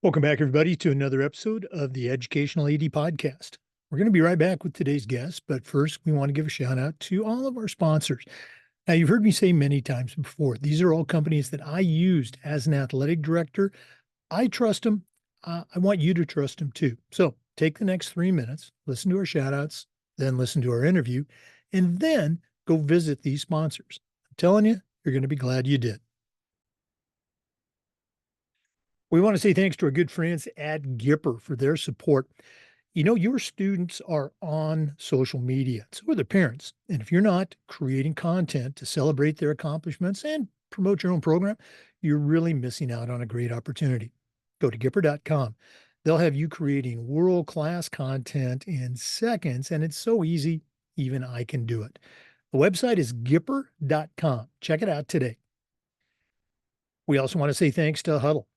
Welcome back, everybody, to another episode of the Educational AD Podcast. We're going to be right back with today's guest, but first, we want to give a shout out to all of our sponsors. Now, you've heard me say many times before, these are all companies that I used as an athletic director. I trust them. I want you to trust them too. So take the next 3 minutes, listen to our shout outs, then listen to our interview, and then go visit these sponsors. I'm telling you, you're going to be glad you did. We want to say thanks to our good friends at Gipper for their support. You know, your students are on social media, so are their parents. And if you're not creating content to celebrate their accomplishments and promote your own program, you're really missing out on a great opportunity. Go to Gipper.com. They'll have you creating world-class content in seconds, and it's so easy, even I can do it. The website is Gipper.com. Check it out today. We also want to say thanks to Huddle.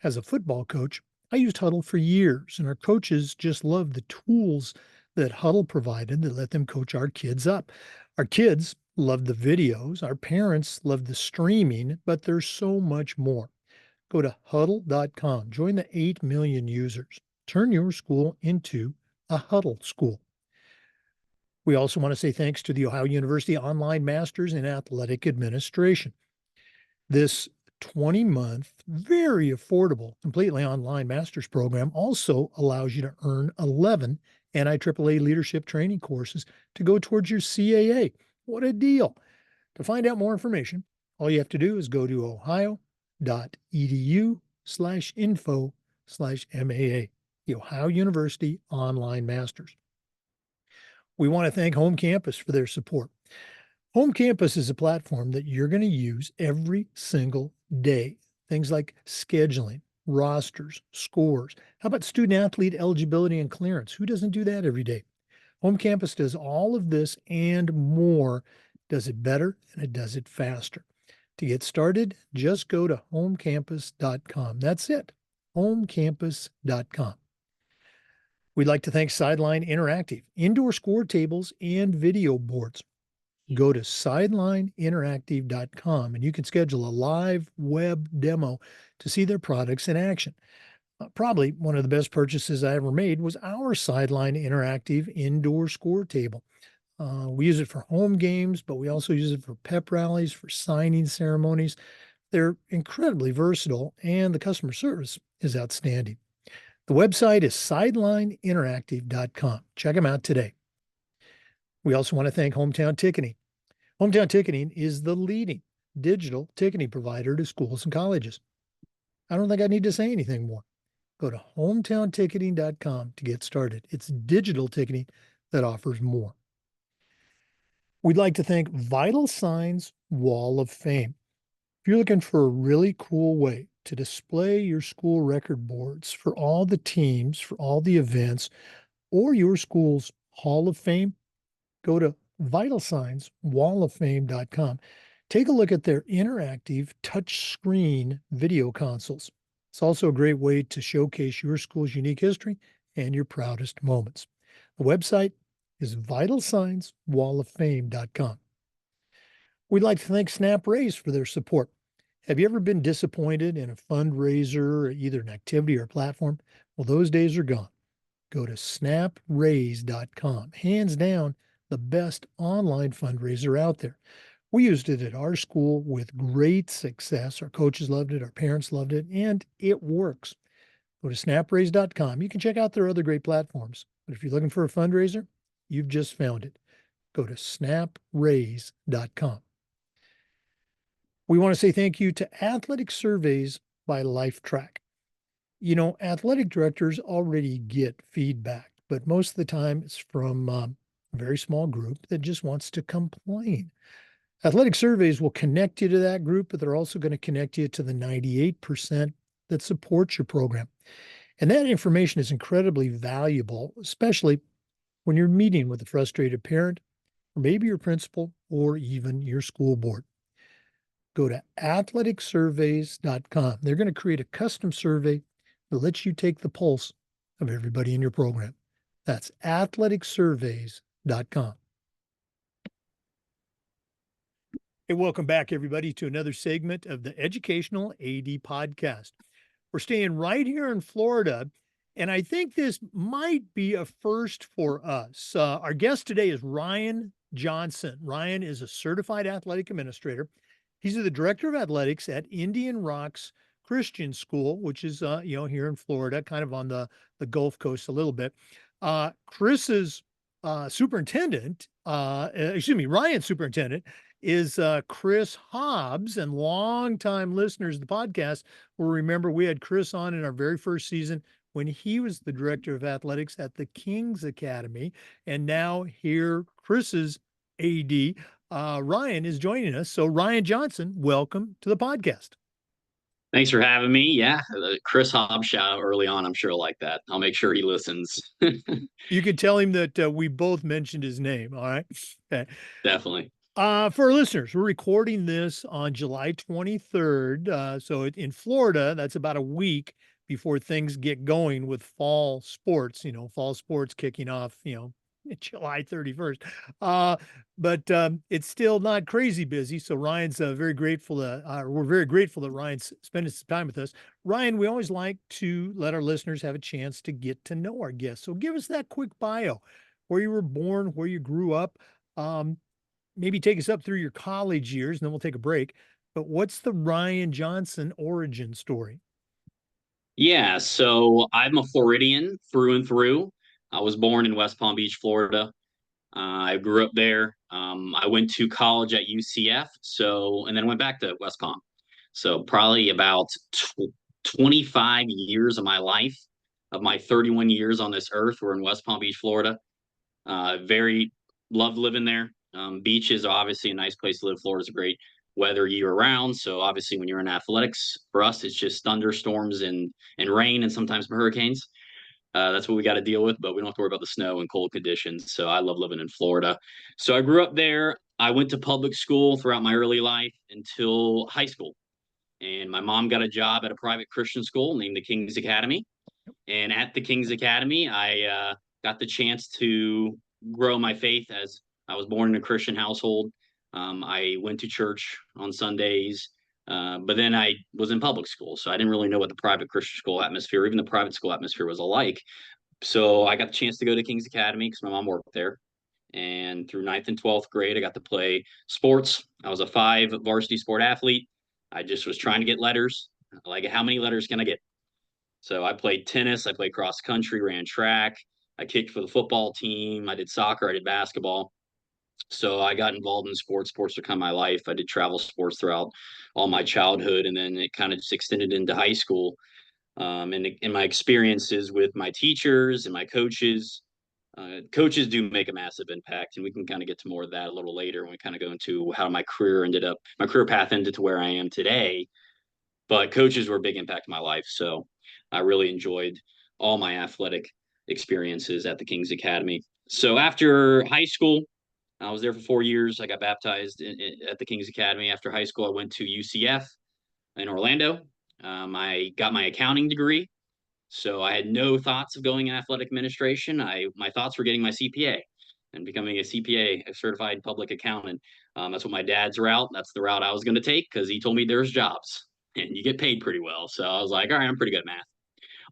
As a football coach, I used Huddle for years, and our coaches just loved the tools that Huddle provided that let them coach our kids up. Our kids loved the videos, our parents loved the streaming, but there's so much more. Go to huddle.com, join the 8 million users, turn your school into a Huddle school. We also want to say thanks to the Ohio University Online Masters in Athletic Administration. This 20-month, very affordable, completely online master's program also allows you to earn 11 NIAAA leadership training courses to go towards your CAA. What a deal. To find out more information, all you have to do is go to ohio.edu/info/MAA, the Ohio University Online Masters. We want to thank Home Campus for their support. Home Campus is a platform that you're going to use every single day. Things like scheduling, rosters, scores. How about student athlete eligibility and clearance? Who doesn't do that every day? Home Campus does all of this and more, does it better, and it does it faster. To get started, just go to homecampus.com. That's it, homecampus.com. We'd like to thank Sideline Interactive, indoor score tables and video boards. Go to sidelineinteractive.com and you can schedule a live web demo to see their products in action. Probably one of the best purchases I ever made was our Sideline Interactive indoor score table. We use it for home games, but we also use it for pep rallies, for signing ceremonies. They're incredibly versatile, and the customer service is outstanding. The website is sidelineinteractive.com. Check them out today. We also want to thank Hometown Ticketing. Hometown Ticketing is the leading digital ticketing provider to schools and colleges. I don't think I need to say anything more. Go to hometownticketing.com to get started. It's digital ticketing that offers more. We'd like to thank Vital Signs Wall of Fame. If you're looking for a really cool way to display your school record boards for all the teams, for all the events, or your school's Hall of Fame, go to vitalsignswalloffame.com. Take a look at their interactive touchscreen video consoles. It's also a great way to showcase your school's unique history and your proudest moments. The website is vitalsignswalloffame.com. We'd like to thank Snap Raise for their support. Have you ever been disappointed in a fundraiser, either an activity or a platform? Well, those days are gone. Go to snapraise.com. Hands down, the best online fundraiser out there. We used it at our school with great success. Our coaches loved it, our parents loved it, and it works. Go to snapraise.com. You can check out their other great platforms. But if you're looking for a fundraiser, you've just found it. Go to snapraise.com. We want to say thank you to Athletic Surveys by LifeTrack. You know, athletic directors already get feedback, but most of the time it's from a very small group that just wants to complain. Athletic Surveys will connect you to that group, but they're also going to connect you to the 98% that supports your program. And that information is incredibly valuable, especially when you're meeting with a frustrated parent, or maybe your principal, or even your school board. Go to athleticsurveys.com. They're going to create a custom survey that lets you take the pulse of everybody in your program. That's athleticsurveys.com. Hey, welcome back, everybody, to another segment of the Educational AD Podcast. We're staying right here in Florida, and I think this might be a first for us. Our guest today is Ryan Johnson. Ryan is a certified athletic administrator. He's the director of athletics at Indian Rocks Christian School, which is here in Florida, kind of on the Gulf Coast a little bit. Chris's superintendent, excuse me, Ryan's superintendent is Chris Hobbs, and longtime listeners of the podcast will remember we had Chris on in our very first season when he was the director of athletics at the Kings Academy. And now here, Chris's AD, Ryan, is joining us. So, Ryan Johnson, welcome to the podcast. Thanks for having me. Yeah, the Chris Hobbs shout out early on. I'm sure like that. I'll make sure he listens. You can tell him that we both mentioned his name. All right. Okay. Definitely. For our listeners, we're recording this on July 23rd. So in Florida, that's about a week before things get going with fall sports, fall sports kicking off, July 31st. But it's still not crazy busy. So Ryan's very grateful we're very grateful that Ryan's spending some time with us. Ryan, we always like to let our listeners have a chance to get to know our guests. So give us that quick bio, where you were born, where you grew up. Maybe take us up through your college years, and then we'll take a break. But what's the Ryan Johnson origin story? Yeah, so I'm a Floridian through and through. I was born in West Palm Beach, Florida. I grew up there. I went to college at UCF, and then went back to West Palm. So probably about 25 years of my life, of my 31 years on this earth, were in West Palm Beach, Florida. Very loved living there. Beaches are obviously a nice place to live. Florida's a great weather year round. So obviously, when you're in athletics, for us, it's just thunderstorms and rain and sometimes hurricanes. That's what we got to deal with, but we don't have to worry about the snow and cold conditions. So I love living in Florida. So I grew up there. I went to public school throughout my early life until high school. And my mom got a job at a private Christian school named the King's Academy. And at the King's Academy, I got the chance to grow my faith as I was born in a Christian household. I went to church on Sundays, but then I was in public school. So I didn't really know what the private Christian school atmosphere, even the private school atmosphere, was alike. So I got the chance to go to King's Academy because my mom worked there. And through ninth and 12th grade, I got to play sports. I was a 5 varsity sport athlete. I just was trying to get letters. Like, how many letters can I get? So I played tennis, I played cross country, ran track, I kicked for the football team, I did soccer, I did basketball. So I got involved in sports. Sports become my life. I did travel sports throughout all my childhood, and then it kind of just extended into high school. And in my experiences with my teachers and my coaches, coaches do make a massive impact, and we can kind of get to more of that a little later when we kind of go into how my career path ended to where I am today. But coaches were a big impact in my life. So I really enjoyed all my athletic experiences at the King's Academy. So after high school, I was there for 4 years. I got baptized at the King's Academy. After high school, I went to UCF in Orlando. I got my accounting degree. So I had no thoughts of going in athletic administration. My thoughts were getting my CPA and becoming a CPA, a certified public accountant. That's what my dad's route. That's the route I was going to take because he told me there's jobs and you get paid pretty well. So I was like, all right, I'm pretty good at math.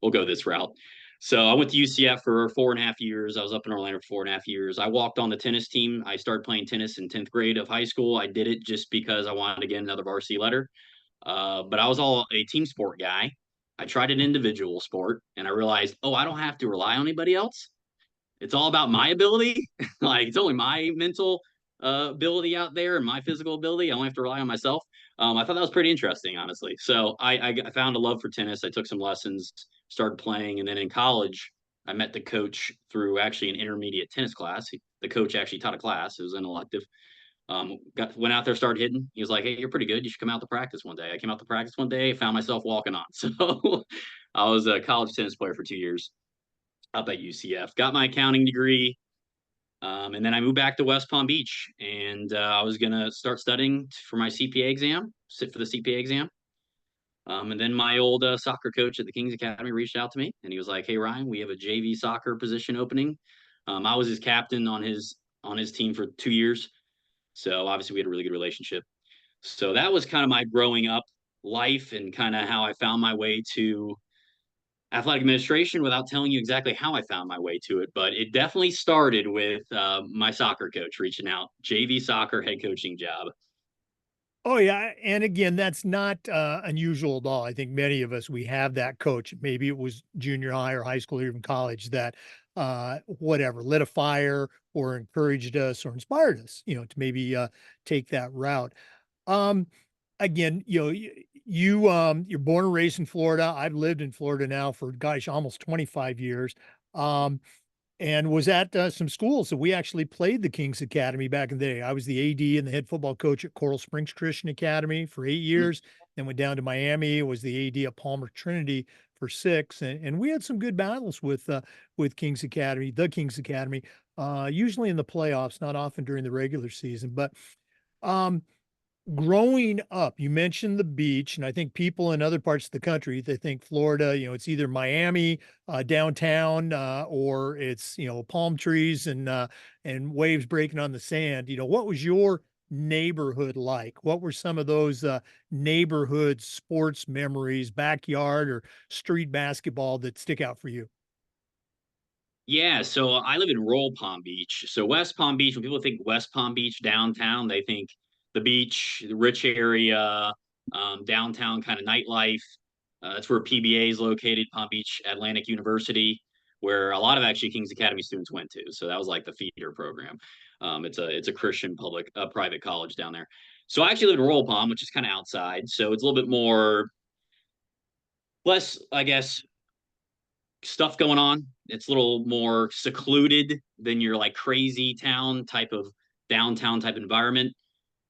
We'll go this route. So I went to UCF for 4.5 years. I was up in Orlando for 4.5 years. I walked on the tennis team. I started playing tennis in 10th grade of high school. I did it just because I wanted to get another varsity letter. But I was all a team sport guy. I tried an individual sport and I realized, oh, I don't have to rely on anybody else. It's all about my ability. Like, it's only my mental ability out there and my physical ability. I only have to rely on myself. I thought that was pretty interesting, honestly. So I found a love for tennis. I took some lessons, started playing, and then in college, I met the coach through actually an intermediate tennis class. The coach actually taught a class. It was an elective. Went out there, started hitting. He was like, "Hey, you're pretty good. You should come out to practice one day." I came out to practice one day, found myself walking on. So I was a college tennis player for 2 years up at UCF. Got my accounting degree, and then I moved back to West Palm Beach, and I was gonna start studying for my CPA exam, sit for the CPA exam. And then my old soccer coach at the Kings Academy reached out to me, and he was like, "Hey, Ryan, we have a JV soccer position opening." I was his captain on his team for 2 years, so obviously we had a really good relationship. So that was kind of my growing up. life and kind of how I found my way to athletic administration without telling you exactly how I found my way to it. But it definitely started with my soccer coach reaching out, JV soccer head coaching job. Oh yeah, and again, that's not unusual at all. I think many of us we have that coach. Maybe it was junior high or high school or even college that whatever lit a fire or encouraged us or inspired us, to maybe take that route. Um, Again, you're born and raised in Florida. I've lived in Florida now for gosh, almost 25 years. Um, and was at some schools. So we actually played the Kings Academy back in the day. I was the AD and the head football coach at Coral Springs Christian Academy for 8 years. Then went down to Miami. Was the AD at Palmer Trinity for 6, and we had some good battles with Kings Academy, the Kings Academy. Usually in the playoffs, not often during the regular season. But um, growing up, you mentioned the beach, and I think people in other parts of the country, they think Florida, it's either Miami, downtown, or it's, palm trees and waves breaking on the sand. What was your neighborhood like? What were some of those neighborhood sports memories, backyard or street basketball that stick out for you? Yeah, so I live in rural Palm Beach. So West Palm Beach, when people think West Palm Beach downtown, they think the beach, the rich area, downtown kind of nightlife. That's where PBA is located, Palm Beach Atlantic University, where a lot of actually Kings Academy students went to. So that was like the feeder program. It's a Christian public private college down there. So I actually live in rural Palm, which is kind of outside. So it's a little bit more less, I guess, stuff going on. It's a little more secluded than your like crazy town type of downtown type environment.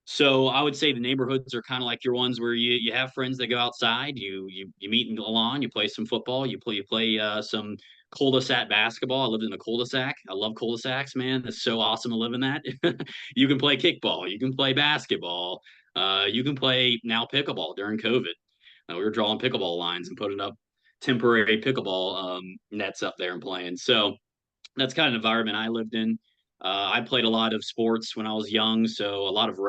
So I would say the neighborhoods are kind of like your ones where you have friends that go outside, you meet in the lawn, you play some football, you play some cul-de-sac basketball. I lived in a cul-de-sac. I love cul-de-sacs, man. It's so awesome to live in that. You can play kickball, you can play basketball, you can play now pickleball during COVID. We were drawing pickleball lines and putting up temporary pickleball nets up there and playing. So that's kind of environment I lived in. I played a lot of sports when I was young, so a lot of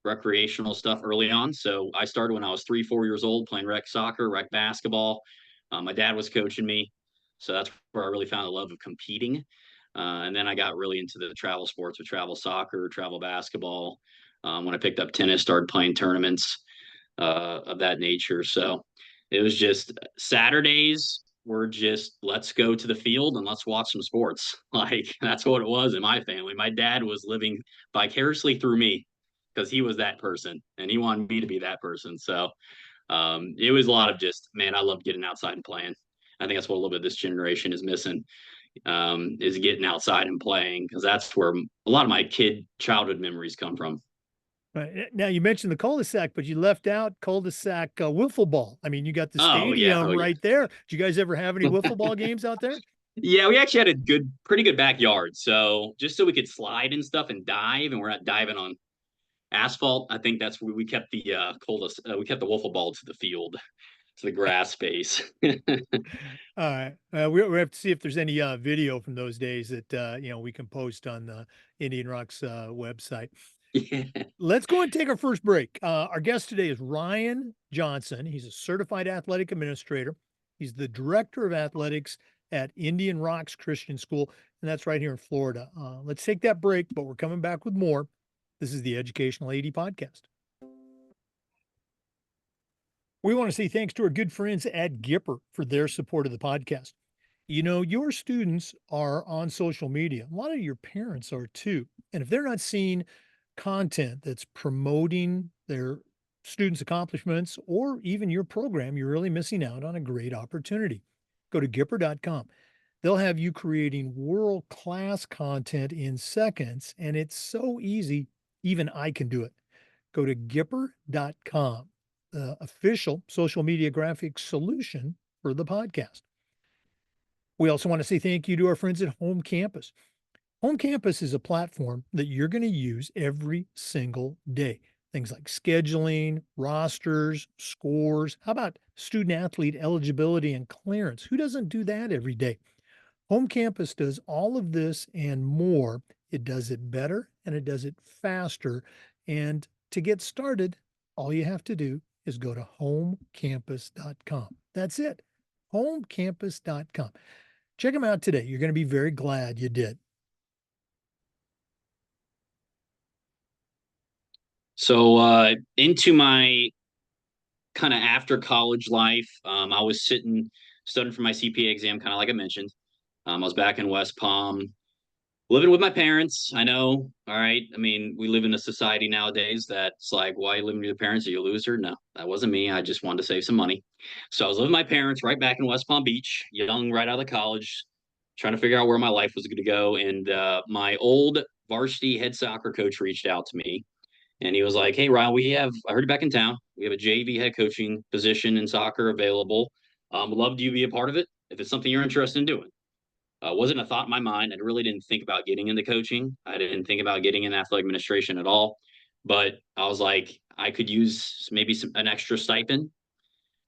recreational stuff early on. So I started when I was 3, 4 years old playing rec soccer, rec basketball. My dad was coaching me, so that's where I really found the love of competing. And then I got really into the travel sports with travel soccer, travel basketball. When I picked up tennis, started playing tournaments of that nature. So it was just Saturdays were just let's go to the field and let's watch some sports. Like that's what it was in my family. My dad was living vicariously through me because he was that person and he wanted me to be that person. So it was a lot of just, man, I love getting outside and playing. I think that's what a little bit this generation is missing is getting outside and playing because that's where a lot of my kid childhood memories come from. Right. Now you mentioned the cul-de-sac, but you left out cul-de-sac wiffle ball. I mean, you got the Oh yeah, oh stadium yeah. right there. Did you guys ever have any wiffle ball games out there? Yeah, we actually had a pretty good backyard. So just so we could slide and stuff and dive, and we're not diving on asphalt. I think that's where we kept the coldest. We kept the wiffle ball to the field, to the grass space. All right. We have to see if there's any video from those days that we can post on the Indian Rocks website. Yeah. Let's go and take our first break. Our guest today is Ryan Johnson. He's a certified athletic administrator. He's the director of athletics at Indian Rocks Christian School, and that's right here in Florida. Let's take that break, but we're coming back with more. This is the Educational AD Podcast. We want to say thanks to our good friends at Gipper for their support of the podcast. Your students are on social media. A lot of your parents are too. And if they're not seeing content that's promoting their students' accomplishments or even your program, you're really missing out on a great opportunity. Go to Gipper.com. They'll have you creating world class content in seconds, and it's so easy, even I can do it. Go to Gipper.com, the official social media graphics solution for the podcast. We also want to say thank you to our friends at Home Campus. Home Campus is a platform that you're going to use every single day. Things like scheduling, rosters, scores. How about student athlete eligibility and clearance? Who doesn't do that every day? Home Campus does all of this and more. It does it better and it does it faster. And to get started, all you have to do is go to homecampus.com. That's it, homecampus.com. Check them out today. You're going to be very glad you did. So into my kind of after college life, I was sitting studying for my CPA exam, kind of like I mentioned. I was back in West Palm, living with my parents. I know, all right. I mean, we live in a society nowadays that's like, why are you living with your parents? Are you a loser? No, that wasn't me. I just wanted to save some money. So I was living with my parents right back in West Palm Beach, young, right out of college, trying to figure out where my life was going to go. And my old varsity head soccer coach reached out to me and he was like, "Hey, Ryan, I heard you back in town. We have a JV head coaching position in soccer available. Would love you to be a part of it if it's something you're interested in doing." Wasn't a thought in my mind. I really didn't think about getting into coaching. I didn't think about getting in athletic administration at all. But I was like, I could use maybe an extra stipend.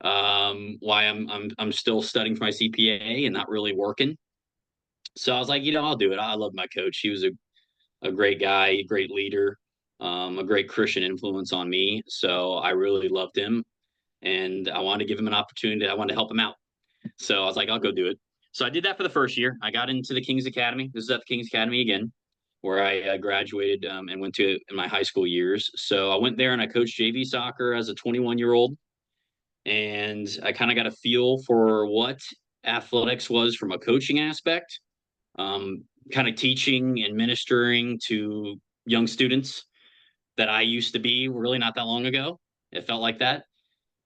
Why I'm still studying for my CPA and not really working. So I was like, I'll do it. I love my coach. He was a great guy, a great leader, a great Christian influence on me. So I really loved him and I wanted to give him an opportunity. I wanted to help him out. So I was like, I'll go do it. So I did that for the first year. I got into the King's Academy. This is at the King's Academy again, where I graduated and went to in my high school years. So I went there and I coached JV soccer as a 21-year-old. And I kind of got a feel for what athletics was from a coaching aspect, um, kind of teaching and ministering to young students that I used to be really not that long ago. It felt like that.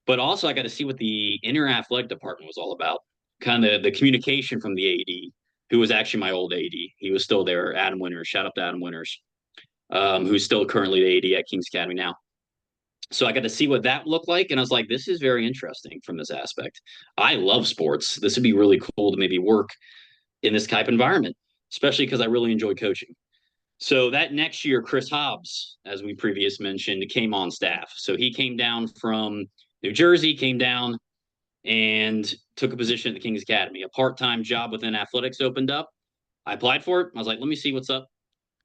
But also, I got to see what the inner athletic department was all about. Kind of the communication from the AD, who was actually my old AD. He was still there, Adam Winters. Shout out to Adam Winters, who's still currently the AD at King's Academy now. So I got to see what that looked like, and I was like, "This is very interesting from this aspect. I love sports. This would be really cool to maybe work in this type of environment, especially because I really enjoy coaching." So that next year, Chris Hobbs, as we previous mentioned, came on staff. So he came down from New Jersey, came down and took a position at the King's Academy. A part-time job within athletics opened up. I applied for it. I was like, let me see what's up.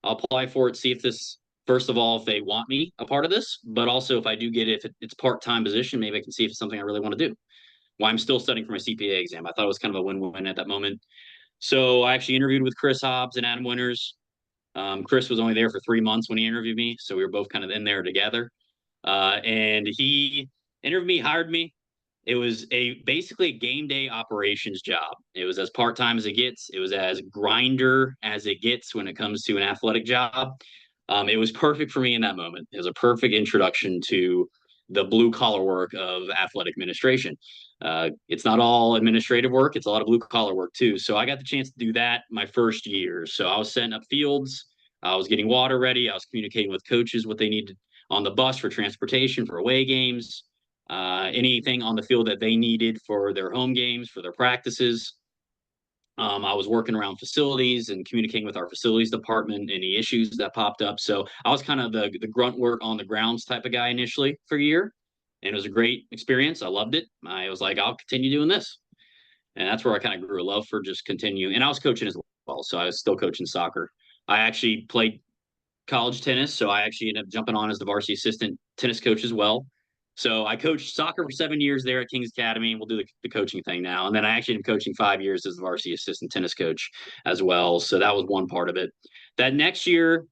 I'll apply for it, see if this, first of all, if they want me a part of this, but also if I do get it, if it's part-time position, maybe I can see if it's something I really want to do. While I'm still studying for my CPA exam. I thought it was kind of a win-win at that moment. So I actually interviewed with Chris Hobbs and Adam Winters. Chris was only there for 3 months when he interviewed me, so we were both kind of in there together. And he interviewed me, hired me. It was basically a game day operations job. It was as part time as it gets. It was as grinder as it gets when it comes to an athletic job. It was perfect for me in that moment. It was a perfect introduction to the blue collar work of athletic administration. It's not all administrative work; it's a lot of blue collar work too. So I got the chance to do that my first year. So I was setting up fields. I was getting water ready. I was communicating with coaches what they needed on the bus for transportation for away games, anything on the field that they needed for their home games, for their practices. I was working around facilities and communicating with our facilities department, any issues that popped up. So I was kind of the grunt work on the grounds type of guy initially for a year. And it was a great experience. I loved it. I was like, I'll continue doing this. And that's where I kind of grew a love for just continuing. And I was coaching as well. So I was still coaching soccer. I actually played college tennis. So I actually ended up jumping on as the varsity assistant tennis coach as well. So I coached soccer for 7 years there at King's Academy. We'll do the coaching thing now. And then I actually ended up coaching 5 years as the varsity assistant tennis coach as well. So that was one part of it. That next year,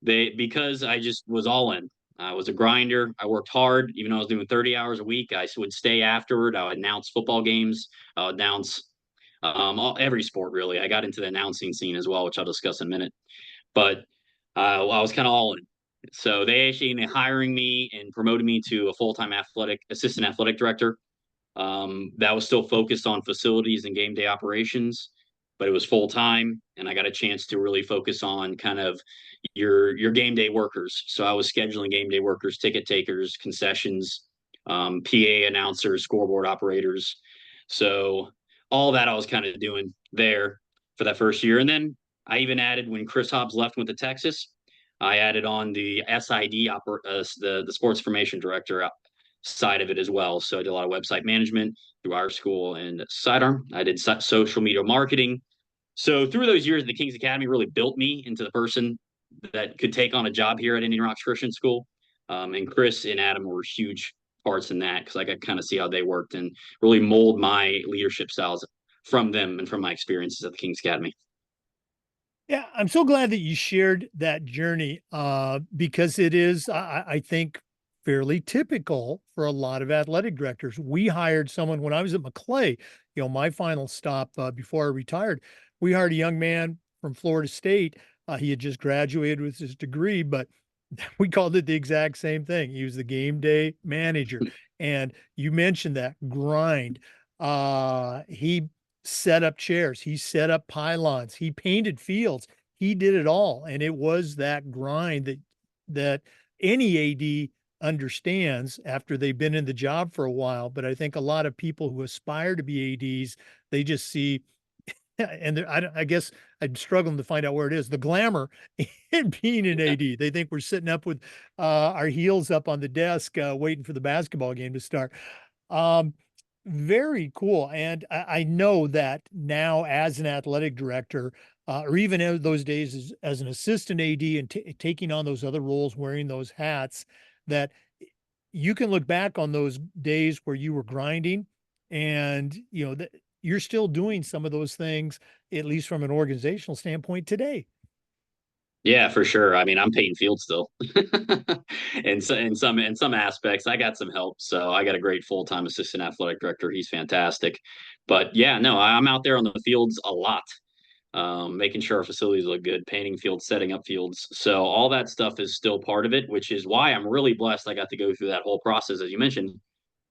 because I just was all in. I was a grinder. I worked hard, even though I was doing 30 hours a week. I would stay afterward. I would announce football games. I would announce every sport, really. I got into the announcing scene as well, which I'll discuss in a minute. But I was kind of all in. So they actually ended up hiring me and promoted me to a full-time assistant athletic director. That was still focused on facilities and game day operations, but it was full time, and I got a chance to really focus on kind of your game day workers. So I was scheduling game day workers, ticket takers, concessions, PA announcers, scoreboard operators. So all that I was kind of doing there for that first year, and then I even added when Chris Hobbs left went to Texas. I added on the SID, the sports information director side of it as well. So I did a lot of website management through our school and Sidearm. I did social media marketing. So through those years, the King's Academy really built me into the person that could take on a job here at Indian Rocks Christian School. And Chris and Adam were huge parts in that because I could kind of see how they worked and really mold my leadership styles from them and from my experiences at the King's Academy. Yeah, I'm so glad that you shared that journey because it is, I think, fairly typical for a lot of athletic directors. We hired someone when I was at McClay, my final stop before I retired. We hired a young man from Florida State. He had just graduated with his degree, but we called it the exact same thing. He was the game day manager. And you mentioned that grind. He set up chairs, he set up pylons, he painted fields, he did it all. And it was that grind that any AD understands after they've been in the job for a while. But I think a lot of people who aspire to be ADs, they just see and I guess I'm struggling to find out where it is. The glamour in being an Yeah. AD. They think we're sitting up with our heels up on the desk, waiting for the basketball game to start. Um, very cool. And I know that now, as an athletic director, or even in those days as an assistant AD and taking on those other roles, wearing those hats, that you can look back on those days where you were grinding and that you're still doing some of those things, at least from an organizational standpoint today. Yeah, for sure. I mean, I'm paying field still. And so in some aspects, I got some help. So I got a great full-time assistant athletic director. He's fantastic. But yeah, no, I'm out there on the fields a lot, making sure our facilities look good, painting fields, setting up fields. So all that stuff is still part of it, which is why I'm really blessed I got to go through that whole process, as you mentioned,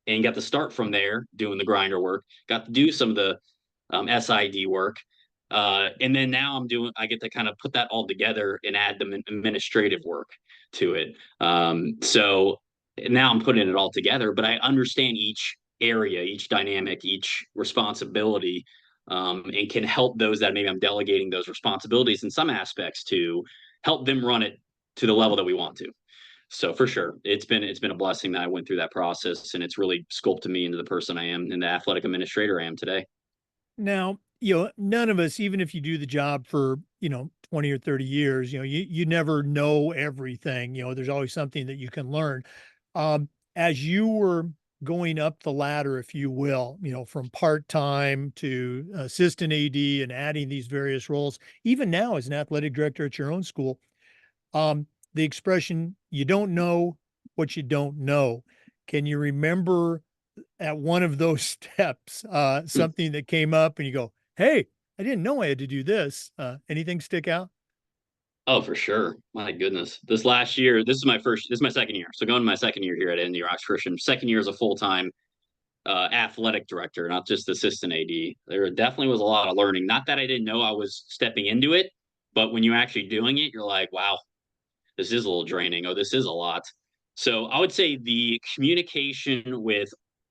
and got to start from there doing the grinder work, got to do some of the SID work. And then now I get to kind of put that all together and add the administrative work to it. So now I'm putting it all together, but I understand each area, each dynamic, each responsibility, and can help those that maybe I'm delegating those responsibilities in some aspects to help them run it to the level that we want to. So for sure, it's been a blessing that I went through that process, and it's really sculpted me into the person I am and the athletic administrator I am today. Now, none of us, even if you do the job for, 20 or 30 years, you never know everything. There's always something that you can learn. As you were going up the ladder, if you will, from part-time to assistant AD and adding these various roles, even now as an athletic director at your own school, the expression, you don't know what you don't know. Can you remember at one of those steps, Hmm. something that came up and you go, hey, I didn't know I had to do this. Anything stick out? Oh, for sure. My goodness. This last year, this is my second year. So going to my second year here at Indy Rocks Christian, second year as a full-time athletic director, not just assistant AD. There definitely was a lot of learning. Not that I didn't know I was stepping into it, but when you're actually doing it, you're like, wow, this is a little draining. Oh, this is a lot. So I would say the communication with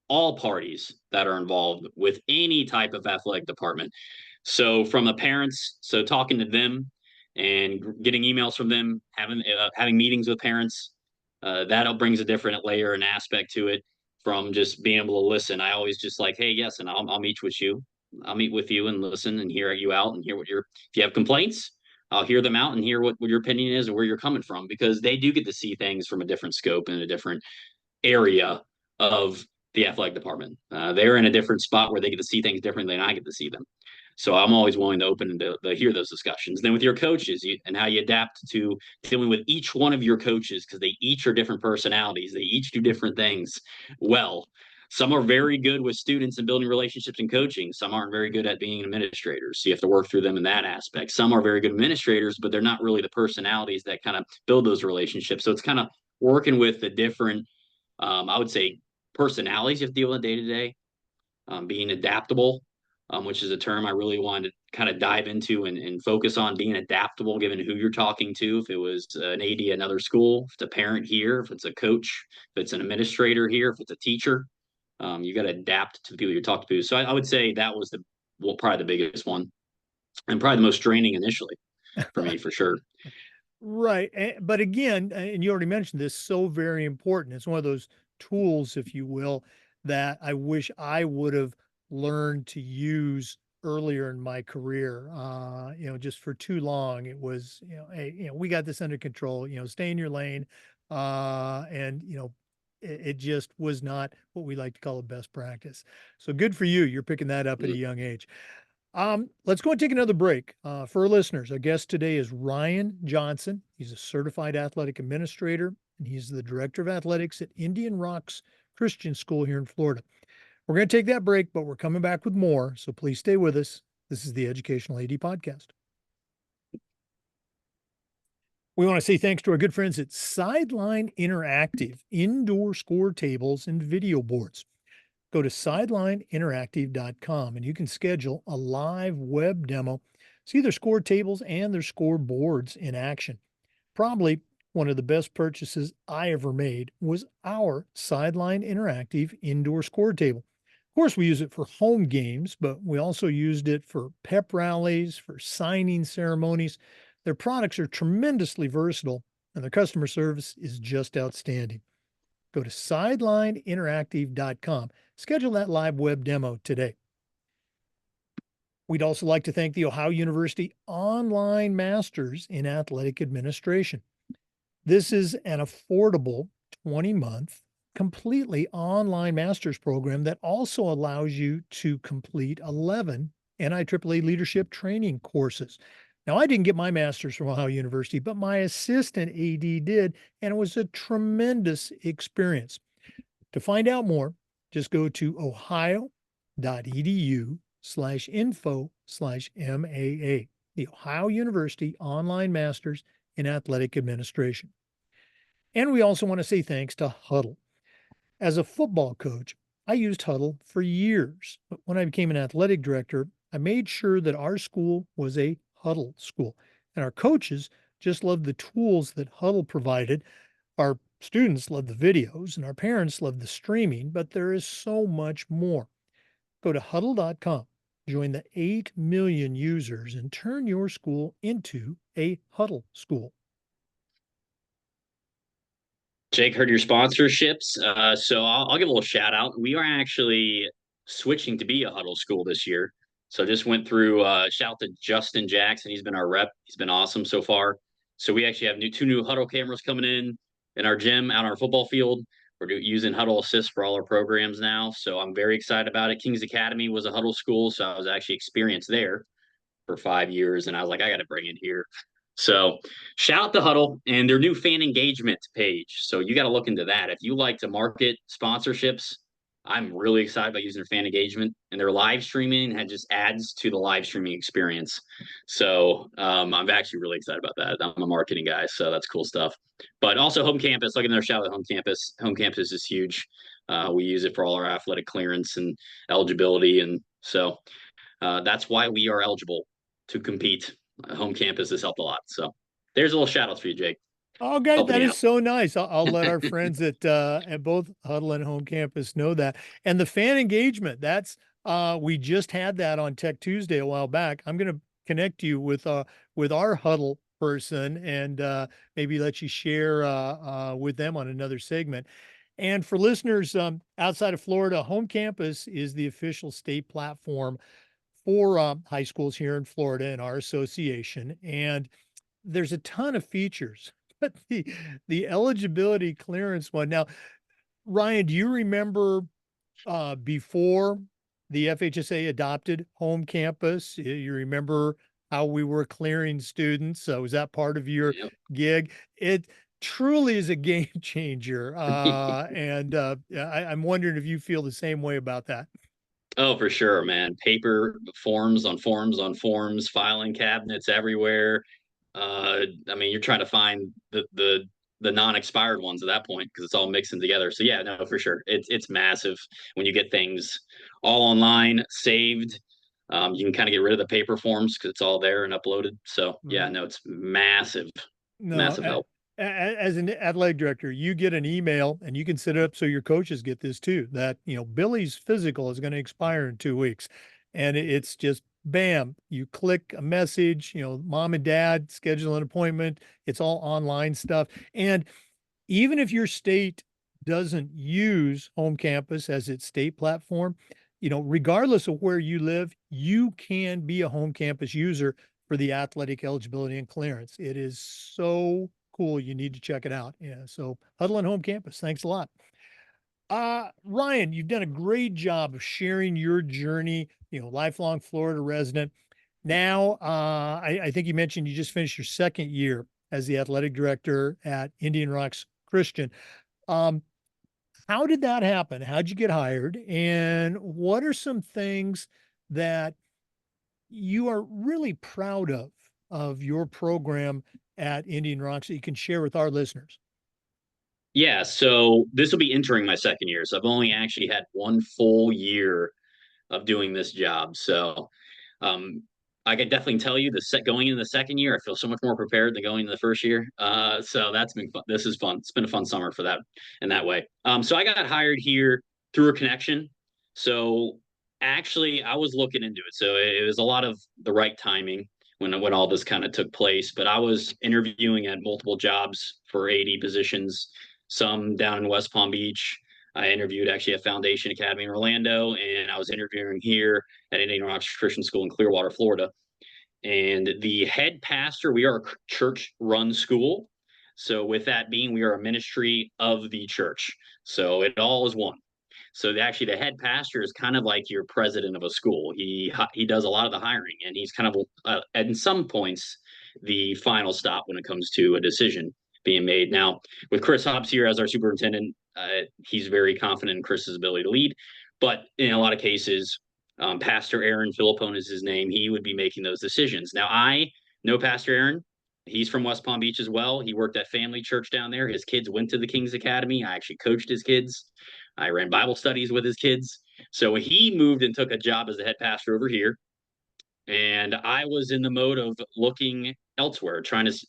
all parties that are involved with any type of athletic department. So from the parents, so talking to them and getting emails from them, having meetings with parents, that brings a different layer and aspect to it from just being able to listen. I always just like, hey, yes, and I'll meet with you. I'll meet with you and listen and hear you out and hear if you have complaints, I'll hear them out and hear what your opinion is and where you're coming from because they do get to see things from a different scope and a different area of the athletic department. They're in a different spot where they get to see things differently than I get to see them. So I'm always willing to open and to hear those discussions. Then with your coaches and how you adapt to dealing with each one of your coaches because they each are different personalities. They each do different things well. Some are very good with students and building relationships and coaching. Some aren't very good at being administrators. So you have to work through them in that aspect. Some are very good administrators, but they're not really the personalities that kind of build those relationships. So it's kind of working with the different, I would say, personalities you have to deal with day to day, being adaptable, which is a term I really wanted to kind of dive into and focus on being adaptable given who you're talking to. If it was an AD at another school, if it's a parent here, if it's a coach, if it's an administrator here, if it's a teacher, you got to adapt to the people you're talking to. So I would say that was probably the biggest one and probably the most draining initially for me, for sure. Right. But again, and you already mentioned this, so very important. It's one of those tools, if you will, that I wish I would have learned to use earlier in my career. Just for too long, it was, hey, we got this under control, stay in your lane. And it just was not what we like to call a best practice. So good for you. You're picking that up at a Mm. young age. Let's go and take another break. For our listeners, our guest today is Ryan Johnson. He's a certified athletic administrator, and he's the director of athletics at Indian Rocks Christian School here in Florida. We're going to take that break, but we're coming back with more. So please stay with us. This is the Educational AD Podcast. We want to say thanks to our good friends at Sideline Interactive, indoor score tables and video boards. Go to sidelineinteractive.com and you can schedule a live web demo, see their score tables and their score boards in action. Probably one of the best purchases I ever made was our Sideline Interactive indoor score table. Of course, we use it for home games, but we also used it for pep rallies, for signing ceremonies. Their products are tremendously versatile, and their customer service is just outstanding. Go to sidelineinteractive.com. Schedule that live web demo today. We'd also like to thank the Ohio University Online Masters in Athletic Administration. This is an affordable 20-month, completely online master's program that also allows you to complete 11 NIAAA leadership training courses. Now, I didn't get my master's from Ohio University, but my assistant AD did, and it was a tremendous experience. To find out more, just go to ohio.edu/info/MAA, the Ohio University Online Masters in Athletic Administration. And we also want to say thanks to Huddle. As a football coach, I used Huddle for years. But when I became an athletic director, I made sure that our school was a Huddle school. And our coaches just loved the tools that Huddle provided. Our students love the videos and our parents love the streaming, but there is so much more. Go to huddle.com, join the 8 million users, and turn your school into a Huddle school. Jake, heard your sponsorships. So I'll give a little shout out. We are actually switching to be a huddle school this year. So just went through shout out to Justin Jackson. He's been our rep. He's been awesome so far. So we actually have two new huddle cameras coming in our gym out on our football field. We're using Huddle Assist for all our programs now. So I'm very excited about it. Kings Academy was a huddle school, so I was actually experienced there for 5 years, and I was like, I got to bring it here. So shout out to Huddle and their new fan engagement page. So you got to look into that. If you like to market sponsorships, I'm really excited about using their fan engagement, and their live streaming and just adds to the live streaming experience. So I'm actually really excited about that. I'm a marketing guy, so that's cool stuff. But also home campus, look at their shout out home campus. Home campus is huge. We use it for all our athletic clearance and eligibility. And so that's why we are eligible to compete. Home campus has helped a lot. So there's a little shout out for you, Jake. Okay, Helping that you is out. so nice. I'll let our friends at both Huddle and Home Campus know that. And the fan engagement, that's we just had that on Tech Tuesday a while back. I'm going to connect you with our Huddle person and maybe let you share with them on another segment. And for listeners outside of Florida, Home Campus is the official state platform for high schools here in Florida in our association. And there's a ton of features, but the eligibility clearance one. Now, Ryan, do you remember before the FHSA adopted home campus? You remember how we were clearing students? So was that part of your Yep. gig? It truly is a game changer. I'm wondering if you feel the same way about that. Oh, for sure, man. Paper forms on forms on forms, filing cabinets everywhere. I mean, you're trying to find the non-expired ones at that point because it's all mixing together. So yeah, no, for sure. It's massive when you get things all online, saved. You can kind of get rid of the paper forms because it's all there and uploaded. So yeah, Right. no, it's massive, No, massive help. as an athletic director, you get an email and you can set it up so your coaches get this too, that, Billy's physical is going to expire in 2 weeks. And it's just bam, you click a message, mom and dad schedule an appointment. It's all online stuff. And even if your state doesn't use home campus as its state platform, regardless of where you live, you can be a home campus user for the athletic eligibility and clearance. It is so cool. You need to check it out. Yeah. So Huddle and Home Campus. Thanks a lot. Ryan, you've done a great job of sharing your journey, lifelong Florida resident. Now, I think you mentioned you just finished your second year as the athletic director at Indian Rocks Christian. Um, how did that happen? How'd you get hired? And what are some things that you are really proud of your program at Indian Rocks that you can share with our listeners? Yeah, so this will be entering my second year. So I've only actually had one full year of doing this job. So um, I can definitely tell you the set going into the second year, I feel so much more prepared than going into the first year. So that's been fun. This is fun. It's been a fun summer for that in that way. So I got hired here through a connection. So actually, I was looking into it. So it was a lot of the right timing when all this kind of took place. But I was interviewing at multiple jobs for AD positions, some down in West Palm Beach. I interviewed actually at Foundation Academy in Orlando, and I was interviewing here at Indian Rocks Christian School in Clearwater, Florida. And the head pastor, we are a church run school. So, with that being, we are a ministry of the church. So, it all is one. So actually, the head pastor is kind of like your president of a school. He does a lot of the hiring, and he's kind of at some points the final stop when it comes to a decision being made. Now, with Chris Hobbs here as our superintendent, he's very confident in Chris's ability to lead, but in a lot of cases, Pastor Aaron Philippone is his name. He would be making those decisions. Now, I know Pastor Aaron. He's from West Palm Beach as well. He worked at Family Church down there. His kids went to the King's Academy. I actually coached his kids. I ran Bible studies with his kids. So when he moved and took a job as the head pastor over here, and I was in the mode of looking elsewhere,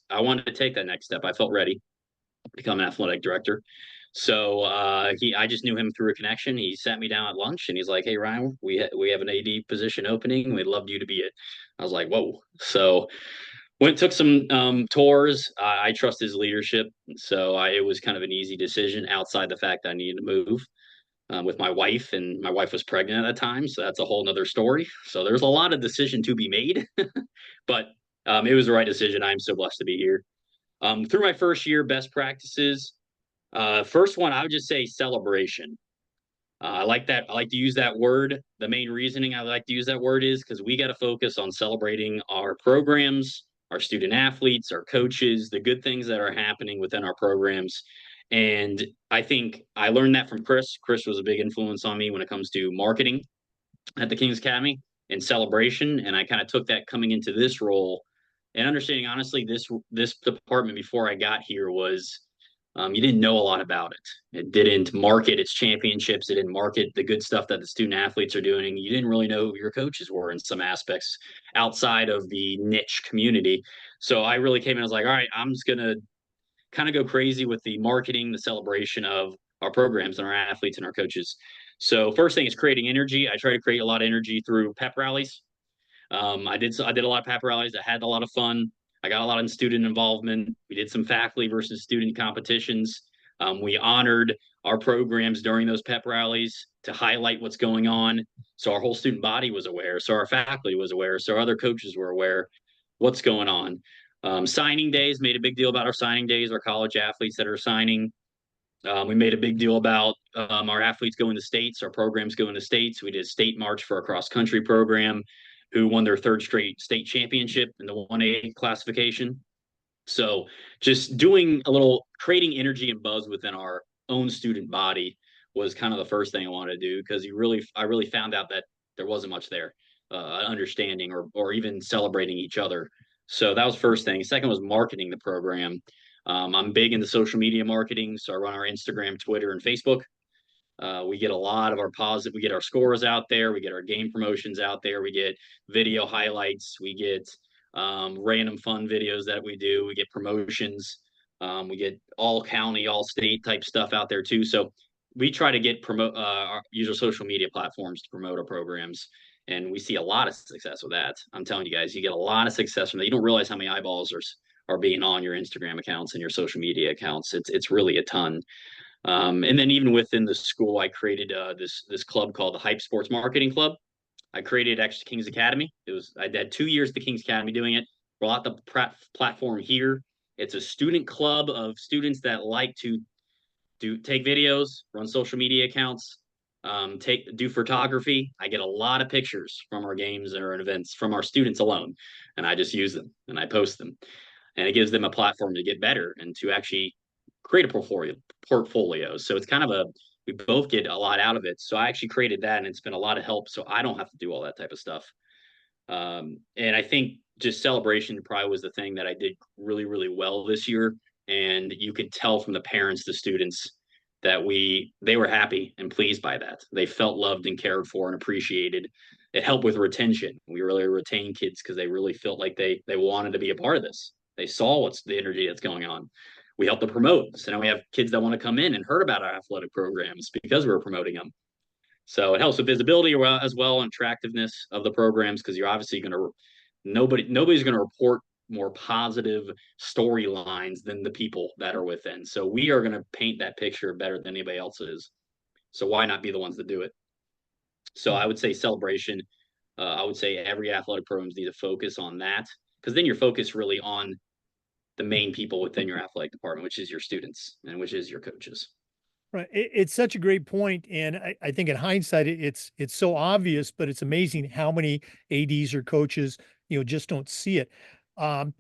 I wanted to take that next step. I felt ready to become an athletic director. So I just knew him through a connection. He sat me down at lunch and he's like, "Hey Ryan, we have an AD position opening. We'd love you to be it." I was like, "Whoa!" So went took some tours. I trust his leadership, so it was kind of an easy decision outside the fact that I needed to move with my wife, and my wife was pregnant at the time, so that's a whole nother story. So there's a lot of decision to be made, but it was the right decision. I'm so blessed to be here. Through my first year, best practices. First one, I would just say celebration. I like that. I like to use that word. The main reasoning I like to use that word is because we got to focus on celebrating our programs, our student athletes, our coaches, the good things that are happening within our programs. And I think I learned that from Chris. Chris was a big influence on me when it comes to marketing at the King's Academy and celebration. And I kind of took that coming into this role and understanding honestly, this department before I got here was you didn't know a lot about it. It didn't market its championships. It didn't market the good stuff that the student athletes are doing. You didn't really know who your coaches were in some aspects outside of the niche community. So I really came in. I was like, all right, I'm just gonna kind of go crazy with the marketing, the celebration of our programs and our athletes and our coaches. So first thing is creating energy. I try to create a lot of energy through pep rallies. I did a lot of pep rallies. I had a lot of fun. I got a lot of student involvement. We did some faculty versus student competitions. We honored our programs during those pep rallies to highlight what's going on. So our whole student body was aware. So our faculty was aware. So our other coaches were aware what's going on. Signing days, made a big deal about our signing days, our college athletes that are signing. We made a big deal about our athletes going to states, our programs going to states. We did a state march for our cross country program, who won their third straight state championship in the 1A classification. So just doing a little creating energy and buzz within our own student body was kind of the first thing I wanted to do because I really found out that there wasn't much there, understanding or even celebrating each other. So that was first thing. Second was marketing the program. I'm big into social media marketing, so I run our Instagram, Twitter, and Facebook. We get a lot of our positive. We get our scores out there. We get our game promotions out there. We get video highlights. We get random fun videos that we do. We get promotions. We get all county, all state type stuff out there too. So we try to use our social media platforms to promote our programs, and we see a lot of success with that. I'm telling you guys, you get a lot of success from that. You don't realize how many eyeballs are being on your Instagram accounts and your social media accounts. It's really a ton. And then even within the school, I created this club called the Hype Sports Marketing Club. I created actually King's Academy. I had 2 years at the King's Academy doing it. Brought the platform here. It's a student club of students that like to take videos, run social media accounts, do photography. I get a lot of pictures from our games and our events from our students alone, and I just use them and I post them, and it gives them a platform to get better and to actually create a portfolio. So it's kind of a we both get a lot out of it. So I actually created that, and it's been a lot of help. So I don't have to do all that type of stuff. And I think just celebration probably was the thing that I did really, really well this year. And you could tell from the parents, the students, that they were happy and pleased by that. They felt loved and cared for and appreciated. It helped with retention. We really retained kids because they really felt like they wanted to be a part of this. They saw what's the energy that's going on. We helped to promote. So now we have kids that want to come in and heard about our athletic programs because we were promoting them. So it helps with visibility as well and attractiveness of the programs because you're obviously going to nobody's going to report more positive storylines than the people that are within. So we are going to paint that picture better than anybody else is. So why not be the ones that do it? So Hmm. I would say celebration. I would say every athletic programs need to focus on that because then you're focused really on the main people within your athletic department, which is your students and which is your coaches. Right. It's such a great point, and I think in hindsight, it's so obvious, but it's amazing how many ADs or coaches, just don't see it. Um,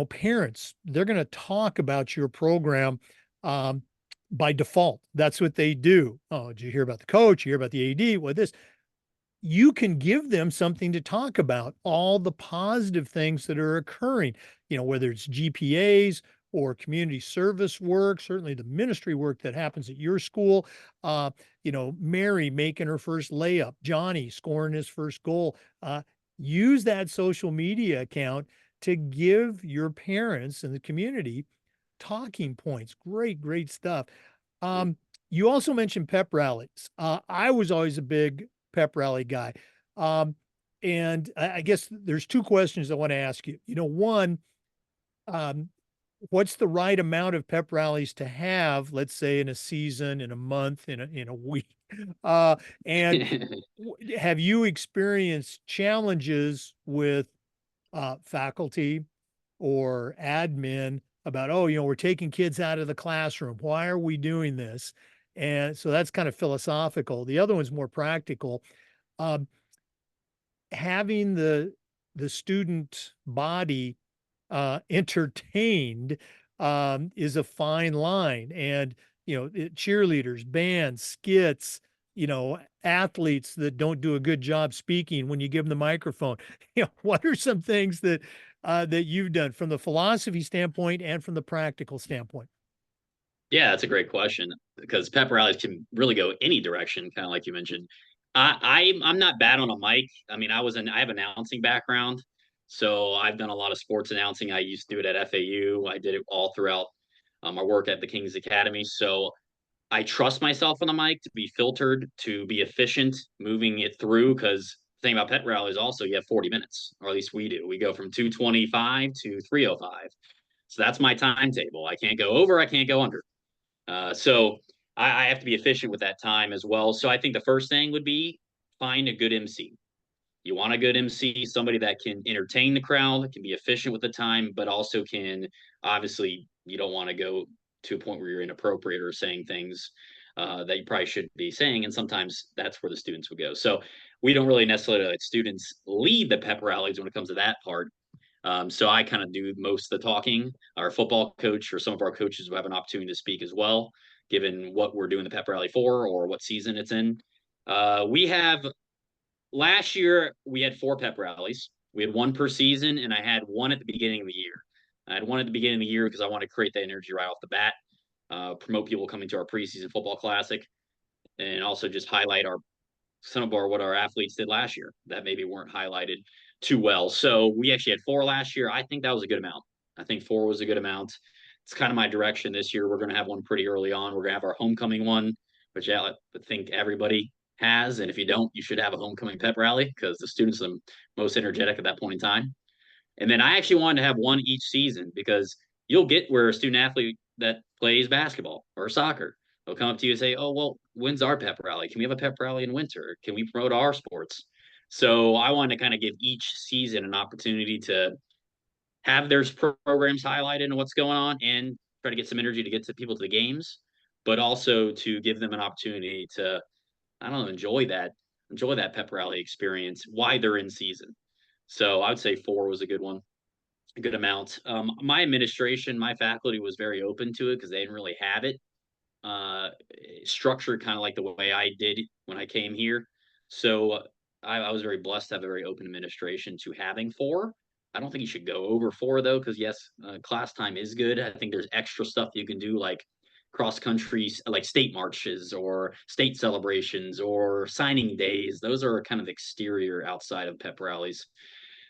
Parents, they're going to talk about your program um, by default. That's what they do. Oh, did you hear about the coach? You hear about the AD? What this? You can give them something to talk about, all the positive things that are occurring, whether it's GPAs or community service work, certainly the ministry work that happens at your school. Uh, Mary making her first layup, Johnny scoring his first goal. Use that social media account to give your parents and the community talking points. Great, great stuff. Um, you also mentioned pep rallies. I was always a big pep rally guy. Um, and I guess there's two questions I want to ask you. One, um, what's the right amount of pep rallies to have, let's say in a season, in a month, in a week? Uh, and have you experienced challenges with faculty or admin about, oh, we're taking kids out of the classroom. Why are we doing this? And so that's kind of philosophical. The other one's more practical. Um, Having the student body entertained is a fine line. And, cheerleaders, bands, skits, athletes that don't do a good job speaking when you give them the microphone. What are some things that you've done from the philosophy standpoint and from the practical standpoint? Yeah, that's a great question because pep rallies can really go any direction, kind of like you mentioned. I'm not bad on a mic. I mean, I have an announcing background, so I've done a lot of sports announcing. I used to do it at FAU. I did it all throughout my work at the King's Academy. So I trust myself on the mic to be filtered, to be efficient, moving it through. Because the thing about pep rallies also, you have 40 minutes, or at least we do. We go from 2:25 to 3:05. So that's my timetable. I can't go over. I can't go under. So I have to be efficient with that time as well. So I think the first thing would be find a good MC. You want a good MC, somebody that can entertain the crowd, can be efficient with the time, but also can obviously you don't want to go to a point where you're inappropriate or saying things that you probably shouldn't be saying. And sometimes that's where the students would go. So we don't really necessarily let students lead the pep rallies when it comes to that part. So I kind of do most of the talking. Our football coach or some of our coaches will have an opportunity to speak as well, given what we're doing the pep rally for or what season it's in. We have last year we had 4 pep rallies. We had one per season, and I had one at the beginning of the year. I had one at the beginning of the year because I want to create that energy right off the bat, promote people coming to our preseason football classic, and also just highlight our some of our what our athletes did last year that maybe weren't highlighted too well. So we actually had 4 last year. I think that was a good amount. I think 4 was a good amount. It's kind of my direction this year. We're going to have one pretty early on. We're going to have our homecoming one, which I think everybody has. And if you don't, you should have a homecoming pep rally because the students are the most energetic at that point in time. And then I actually wanted to have one each season because you'll get where a student athlete that plays basketball or soccer will come up to you and say, "Oh, well, when's our pep rally? Can we have a pep rally in winter? Can we promote our sports?" So I wanted to kind of give each season an opportunity to have their programs highlighted and what's going on and try to get some energy to get to people to the games. but also to give them an opportunity to, I don't know, enjoy that pep rally experience while they're in season. So I would say 4 was a good one, a good amount. My administration, my faculty was very open to it because they didn't really have it uh, structured kind of like the way I did when I came here. So I was very blessed to have a very open administration to having 4. I don't think you should go over 4 though, because yes, class time is good. I think there's extra stuff you can do like cross country, like state marches or state celebrations or signing days. Those are kind of exterior outside of pep rallies.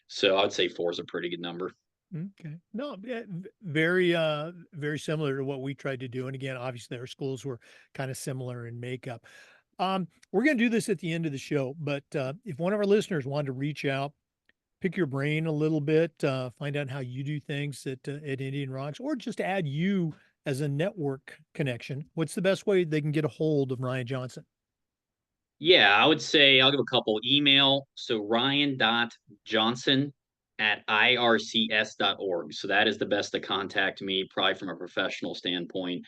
So I would say 4 is a pretty good number. Okay. No, yeah, very similar to what we tried to do. And again, obviously our schools were kind of similar in makeup. We're going to do this at the end of the show, but if one of our listeners wanted to reach out, pick your brain a little bit, find out how you do things at Indian Rocks, or just add you as a network connection, what's the best way they can get a hold of Ryan Johnson? Yeah, I would say I'll give a couple email. So ryan.johnson@ircs.org. So that is the best to contact me, probably from a professional standpoint.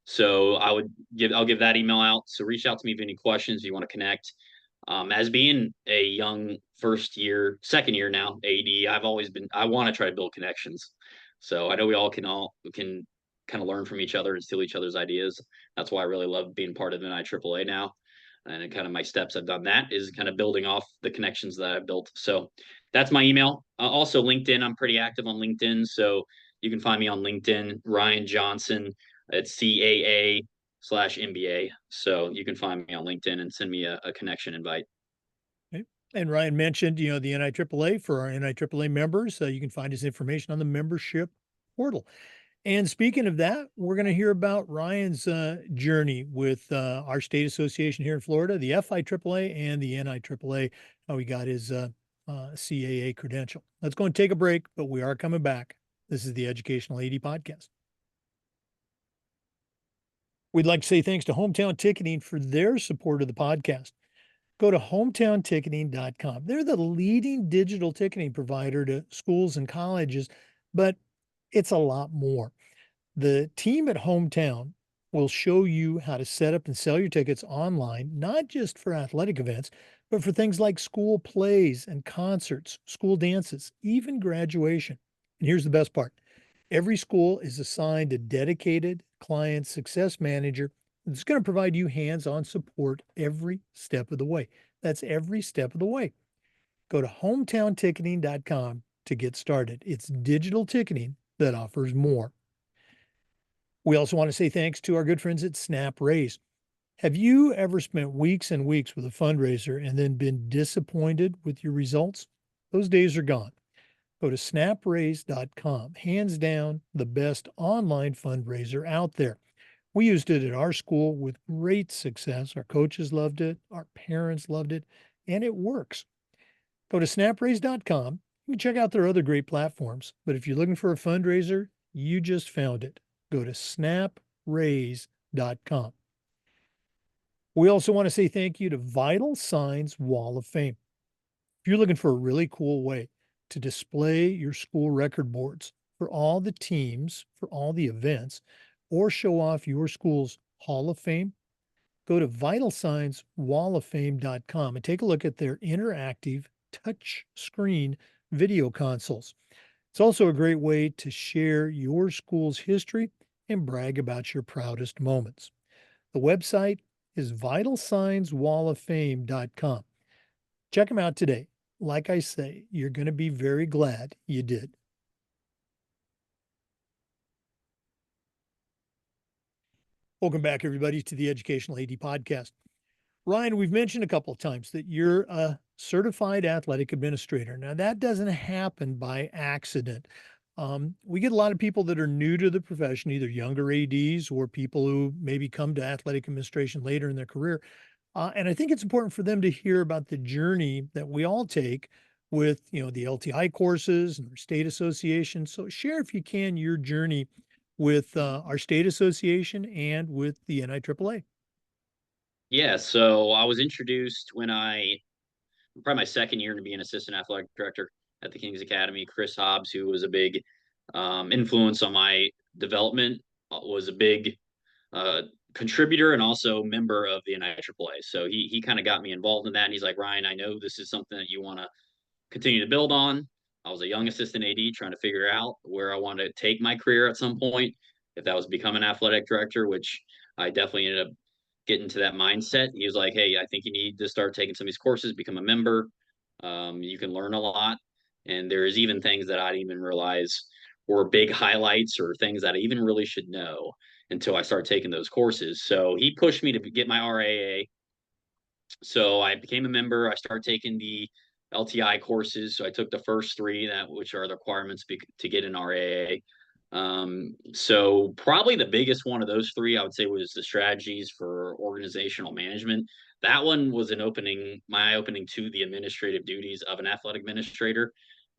So I'll give that email out. So reach out to me if you have any questions, if you want to connect. As being a young first year, second year now AD, I want to try to build connections. So I know we all can kind of learn from each other and steal each other's ideas. That's why I really love being part of NIAAA now. And kind of my steps I've done that is kind of building off the connections that I've built. So that's my email. Also LinkedIn. I'm pretty active on LinkedIn. So you can find me on LinkedIn, Ryan Johnson at CAA/MBA. So you can find me on LinkedIn and send me a connection invite. Okay. And Ryan mentioned, the NIAAA for our NIAAA members. You can find his information on the membership portal. And speaking of that, we're going to hear about Ryan's journey with our state association here in Florida, the FIAAA and the NIAAA, how he got his CAA credential. Let's go and take a break, but we are coming back. This is the Educational AD Podcast. We'd like to say thanks to Hometown Ticketing for their support of the podcast. Go to hometownticketing.com. They're the leading digital ticketing provider to schools and colleges, but it's a lot more. The team at Hometown will show you how to set up and sell your tickets online, not just for athletic events, but for things like school plays and concerts, school dances, even graduation. And here's the best part: every school is assigned a dedicated client success manager that's going to provide you hands on support every step of the way. That's every step of the way. Go to hometownticketing.com to get started. It's digital ticketing that offers more. We also want to say thanks to our good friends at Snap Raise. Have you ever spent weeks and weeks with a fundraiser and then been disappointed with your results? Those days are gone. Go to snapraise.com. Hands down, the best online fundraiser out there. We used it at our school with great success. Our coaches loved it, our parents loved it, and it works. Go to snapraise.com. You can check out their other great platforms. But if you're looking for a fundraiser, you just found it. Go to snapraise.com. We also want to say thank you to Vital Signs Wall of Fame. If you're looking for a really cool way to display your school record boards for all the teams, for all the events, or show off your school's Hall of Fame, go to vitalsignswalloffame.com and take a look at their interactive touch screen video consoles. It's also a great way to share your school's history and brag about your proudest moments. The website is vitalsignswalloffame.com. Check them out today. Like I say, you're going to be very glad you did. Welcome back, everybody, to the Educational AD Podcast. Ryan, we've mentioned a couple of times that you're a certified athletic administrator. Now, that doesn't happen by accident. We get a lot of people that are new to the profession, either younger ADs or people who maybe come to athletic administration later in their career. And I think it's important for them to hear about the journey that we all take with, the LTI courses and our state association. So share, if you can, your journey with our state association and with the NIAAA. Yeah, so I was introduced when probably my second year into being assistant athletic director at the Kings Academy. Chris Hobbs, who was a big influence on my development, was a big uh, contributor and also member of the NIAAA. So he kind of got me involved in that. And he's like, Ryan, I know this is something that you want to continue to build on. I was a young assistant AD trying to figure out where I wanted to take my career at some point, if that was become an athletic director, which I definitely ended up getting to that mindset. He was like, hey, I think you need to start taking some of these courses, become a member. You can learn a lot. And there's even things that I didn't even realize were big highlights or things that I even really should know until I started taking those courses. So he pushed me to get my RAA. So I became a member. I started taking the LTI courses. So I took the first three, that which are the requirements to get an RAA. So probably the biggest one of those three, I would say, was the strategies for organizational management. That one was my opening to the administrative duties of an athletic administrator.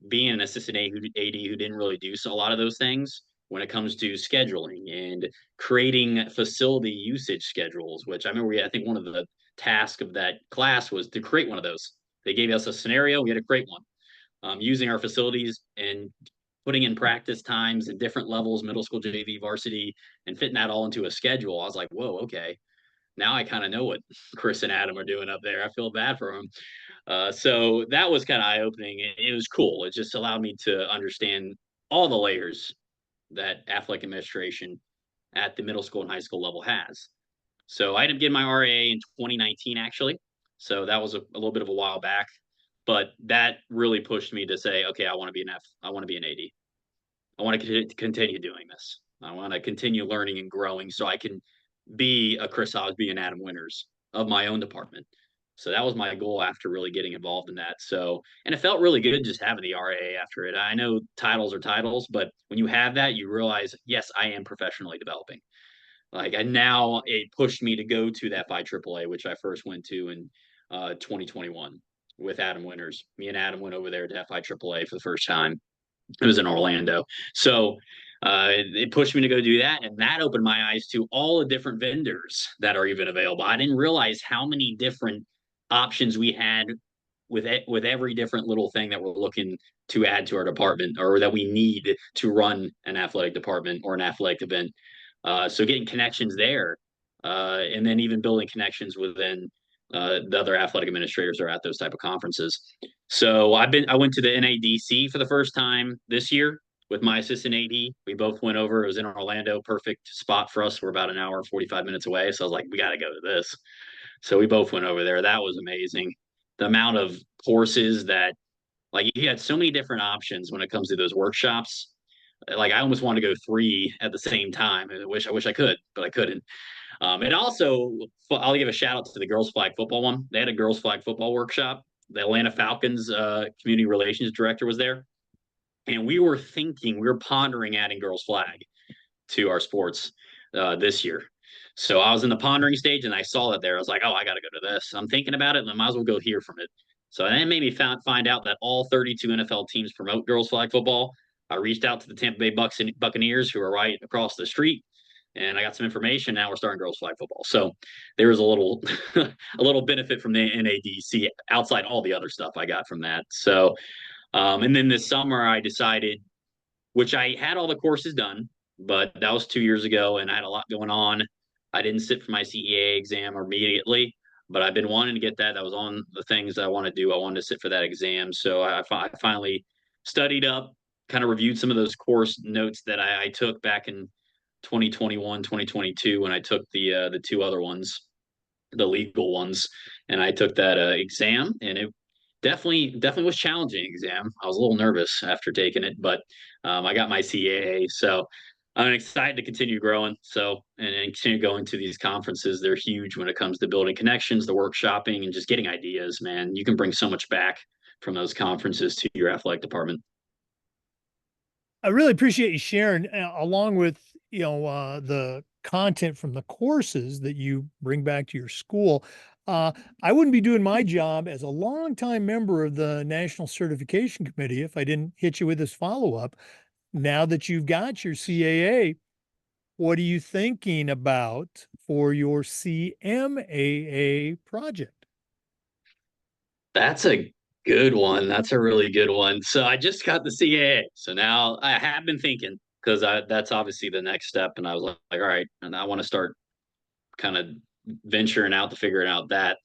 Being an assistant AD who didn't really do a lot of those things when it comes to scheduling and creating facility usage schedules, which I remember I think one of the tasks of that class was to create one of those. They gave us a scenario, we had to create one using our facilities and putting in practice times at different levels, middle school, JV, varsity, and fitting that all into a schedule. I was like, whoa, okay. Now I kind of know what Chris and Adam are doing up there. I feel bad for them. So that was kind of eye opening. It was cool. It just allowed me to understand all the layers that athletic administration at the middle school and high school level has. So I ended up getting my RAA in 2019, actually. So that was a little bit of a while back, but that really pushed me to say, okay, I want to be I want to be an AD. I want to continue doing this. I want to continue learning and growing so I can be a Chris Osby and Adam Winters of my own department. So that was my goal after really getting involved in that. So, and it felt really good just having the RAA after it. I know titles are titles, but when you have that, you realize, yes, I am professionally developing. Like, and now it pushed me to go to that FI AAA, which I first went to in 2021 with Adam Winters. Me and Adam went over there to FI AAA for the first time. It was in Orlando. So it pushed me to go do that. And that opened my eyes to all the different vendors that are even available. I didn't realize how many different options we had with every different little thing that we're looking to add to our department or that we need to run an athletic department or an athletic event. So getting connections there, and then even building connections within the other athletic administrators that are at those type of conferences. So I went to the NADC for the first time this year with my assistant AD. We both went over. It was in Orlando, perfect spot for us. We're about an hour and 45 minutes away. So I was like, we got to go to this. So we both went over there. That was amazing. The amount of courses that, like, you had so many different options when it comes to those workshops. Like, I almost wanted to go three at the same time. I wish I could, but I couldn't. And also, I'll give a shout out to the girls flag football one. They had a girls flag football workshop. The Atlanta Falcons community relations director was there, and we were pondering adding girls flag to our sports this year. So I was in the pondering stage, and I saw it there. I was like, oh, I got to go to this. I'm thinking about it, and I might as well go hear from it. So that made me find out that all 32 NFL teams promote girls flag football. I reached out to the Tampa Bay Buccaneers, who are right across the street, and I got some information. Now we're starting girls flag football. So there was a little a little benefit from the NADC outside all the other stuff I got from that. So and then this summer I decided, which I had all the courses done, but that was 2 years ago, and I had a lot going on. I didn't sit for my CAA exam immediately, but I've been wanting to get that. That was on the things that I want to do. I wanted to sit for that exam, so I finally studied up, kind of reviewed some of those course notes that I took back in 2021, 2022 when I took the two other ones, the legal ones, and I took that exam, and it definitely was challenging exam. I was a little nervous after taking it, but I got my CAA, so I'm excited to continue growing. So and continue going to these conferences. They're huge when it comes to building connections, the workshopping, and just getting ideas. Man, you can bring so much back from those conferences to your athletic department. I really appreciate you sharing, along with the content from the courses that you bring back to your school. Uh, I wouldn't be doing my job as a longtime member of the National Certification Committee if I didn't hit you with this follow up. Now that you've got your CAA, what are you thinking about for your CMAA project? That's a good one. That's a really good one. So I just got the CAA. So now I have been thinking because that's obviously the next step. And I was like, all right, and I want to start kind of venturing out to figuring out that.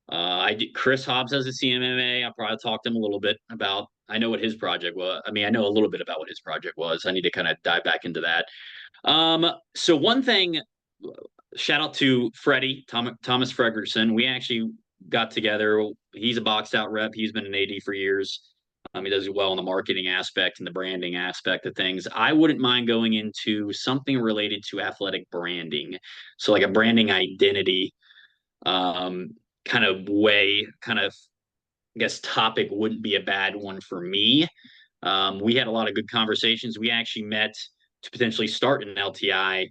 I did, Chris Hobbs has a CMMA. I probably talked to him a little bit about. I know what his project was. I mean, I know a little bit about what his project was. I need to kind of dive back into that. So one thing, shout out to Freddie Thomas Fredrickson. We actually got together. He's a boxed out rep. He's been an AD for years. He does well in the marketing aspect and the branding aspect of things. I wouldn't mind going into something related to athletic branding. So like a branding identity kind of way, kind of, I guess, topic wouldn't be a bad one for me. We had a lot of good conversations. We actually met to potentially start an LTI.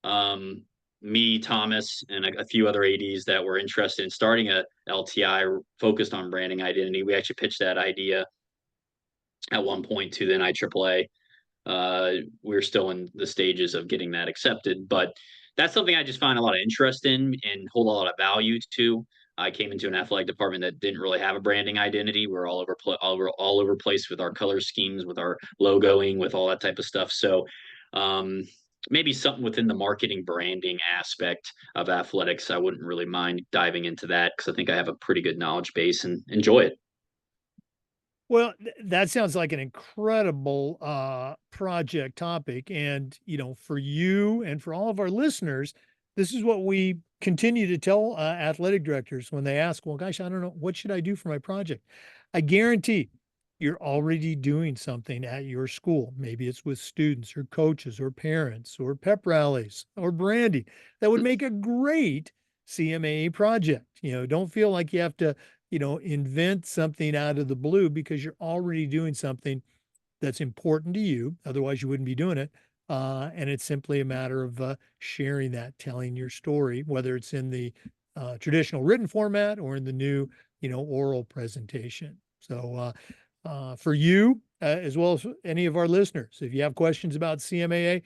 Um, Me, Thomas, and a few other ADs that were interested in starting a LTI focused on branding identity. We actually pitched that idea at one point to the NIAAA. We're still in the stages of getting that accepted, but that's something I just find a lot of interest in and hold a lot of value to. I came into an athletic department that didn't really have a branding identity. We're all over place with our color schemes, with our logoing, with all that type of stuff. So um, maybe something within the marketing branding aspect of athletics. I wouldn't really mind diving into that because I think I have a pretty good knowledge base and enjoy it. Well, that sounds like an incredible project topic. And, for you and for all of our listeners, this is what we continue to tell athletic directors when they ask, well, gosh, I don't know, what should I do for my project? I guarantee you're already doing something at your school. Maybe it's with students or coaches or parents or pep rallies or branding that would make a great CMAA project. Don't feel like you have to invent something out of the blue because you're already doing something that's important to you. Otherwise, you wouldn't be doing it. And it's simply a matter of sharing that, telling your story, whether it's in the traditional written format or in the new, oral presentation. So, for you, as well as any of our listeners, if you have questions about CMAA,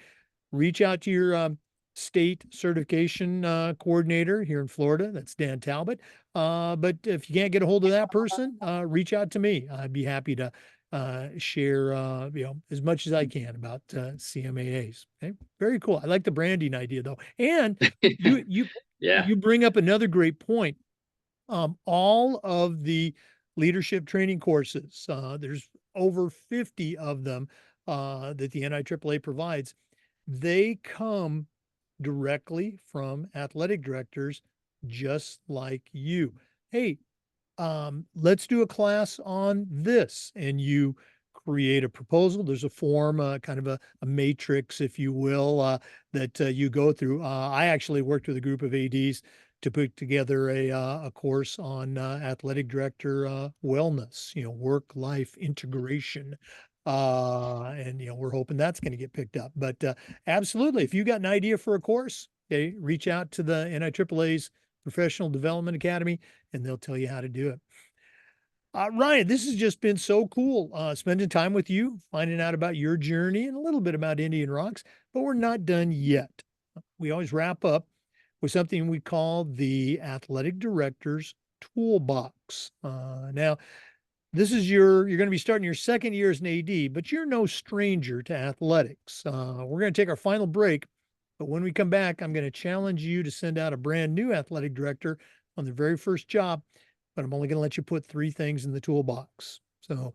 reach out to your state certification coordinator here in Florida. That's Dan Talbot. But if you can't get a hold of that person, reach out to me. I'd be happy to share, as much as I can about CMAAs. Okay, very cool. I like the branding idea though, and you you Yeah. you bring up another great point. All of the leadership training courses, there's over 50 of them that the NIAAA provides. They come directly from athletic directors just like you. Hey, let's do a class on this. And you create a proposal. There's a form, kind of a matrix, if you will, that you go through. I actually worked with a group of ADs to put together a course on athletic director wellness, work-life integration. And we're hoping that's going to get picked up. But absolutely, if you got an idea for a course, okay, reach out to the NIAAA's Professional Development Academy, and they'll tell you how to do it. Ryan, this has just been so cool spending time with you, finding out about your journey and a little bit about Indian Rocks, but we're not done yet. We always wrap up with something we call the Athletic Director's Toolbox. Now, you're going to be starting your second year as an AD, but you're no stranger to athletics. We're going to take our final break, but when we come back, I'm going to challenge you to send out a brand new athletic director on their very first job, but I'm only going to let you put 3 things in the toolbox. So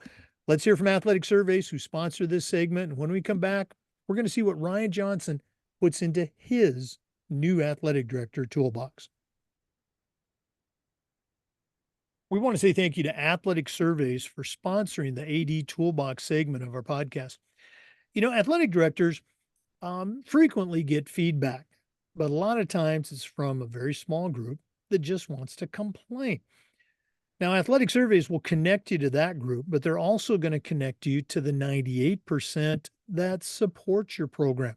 let's hear from Athletic Surveys, who sponsor this segment. And when we come back, we're going to see what Ryan Johnson puts into his new athletic director toolbox. We want to say thank you to Athletic Surveys for sponsoring the AD Toolbox segment of our podcast. Athletic directors frequently get feedback, but a lot of times it's from a very small group that just wants to complain. Now, Athletic Surveys will connect you to that group, but they're also going to connect you to the 98% that support your program.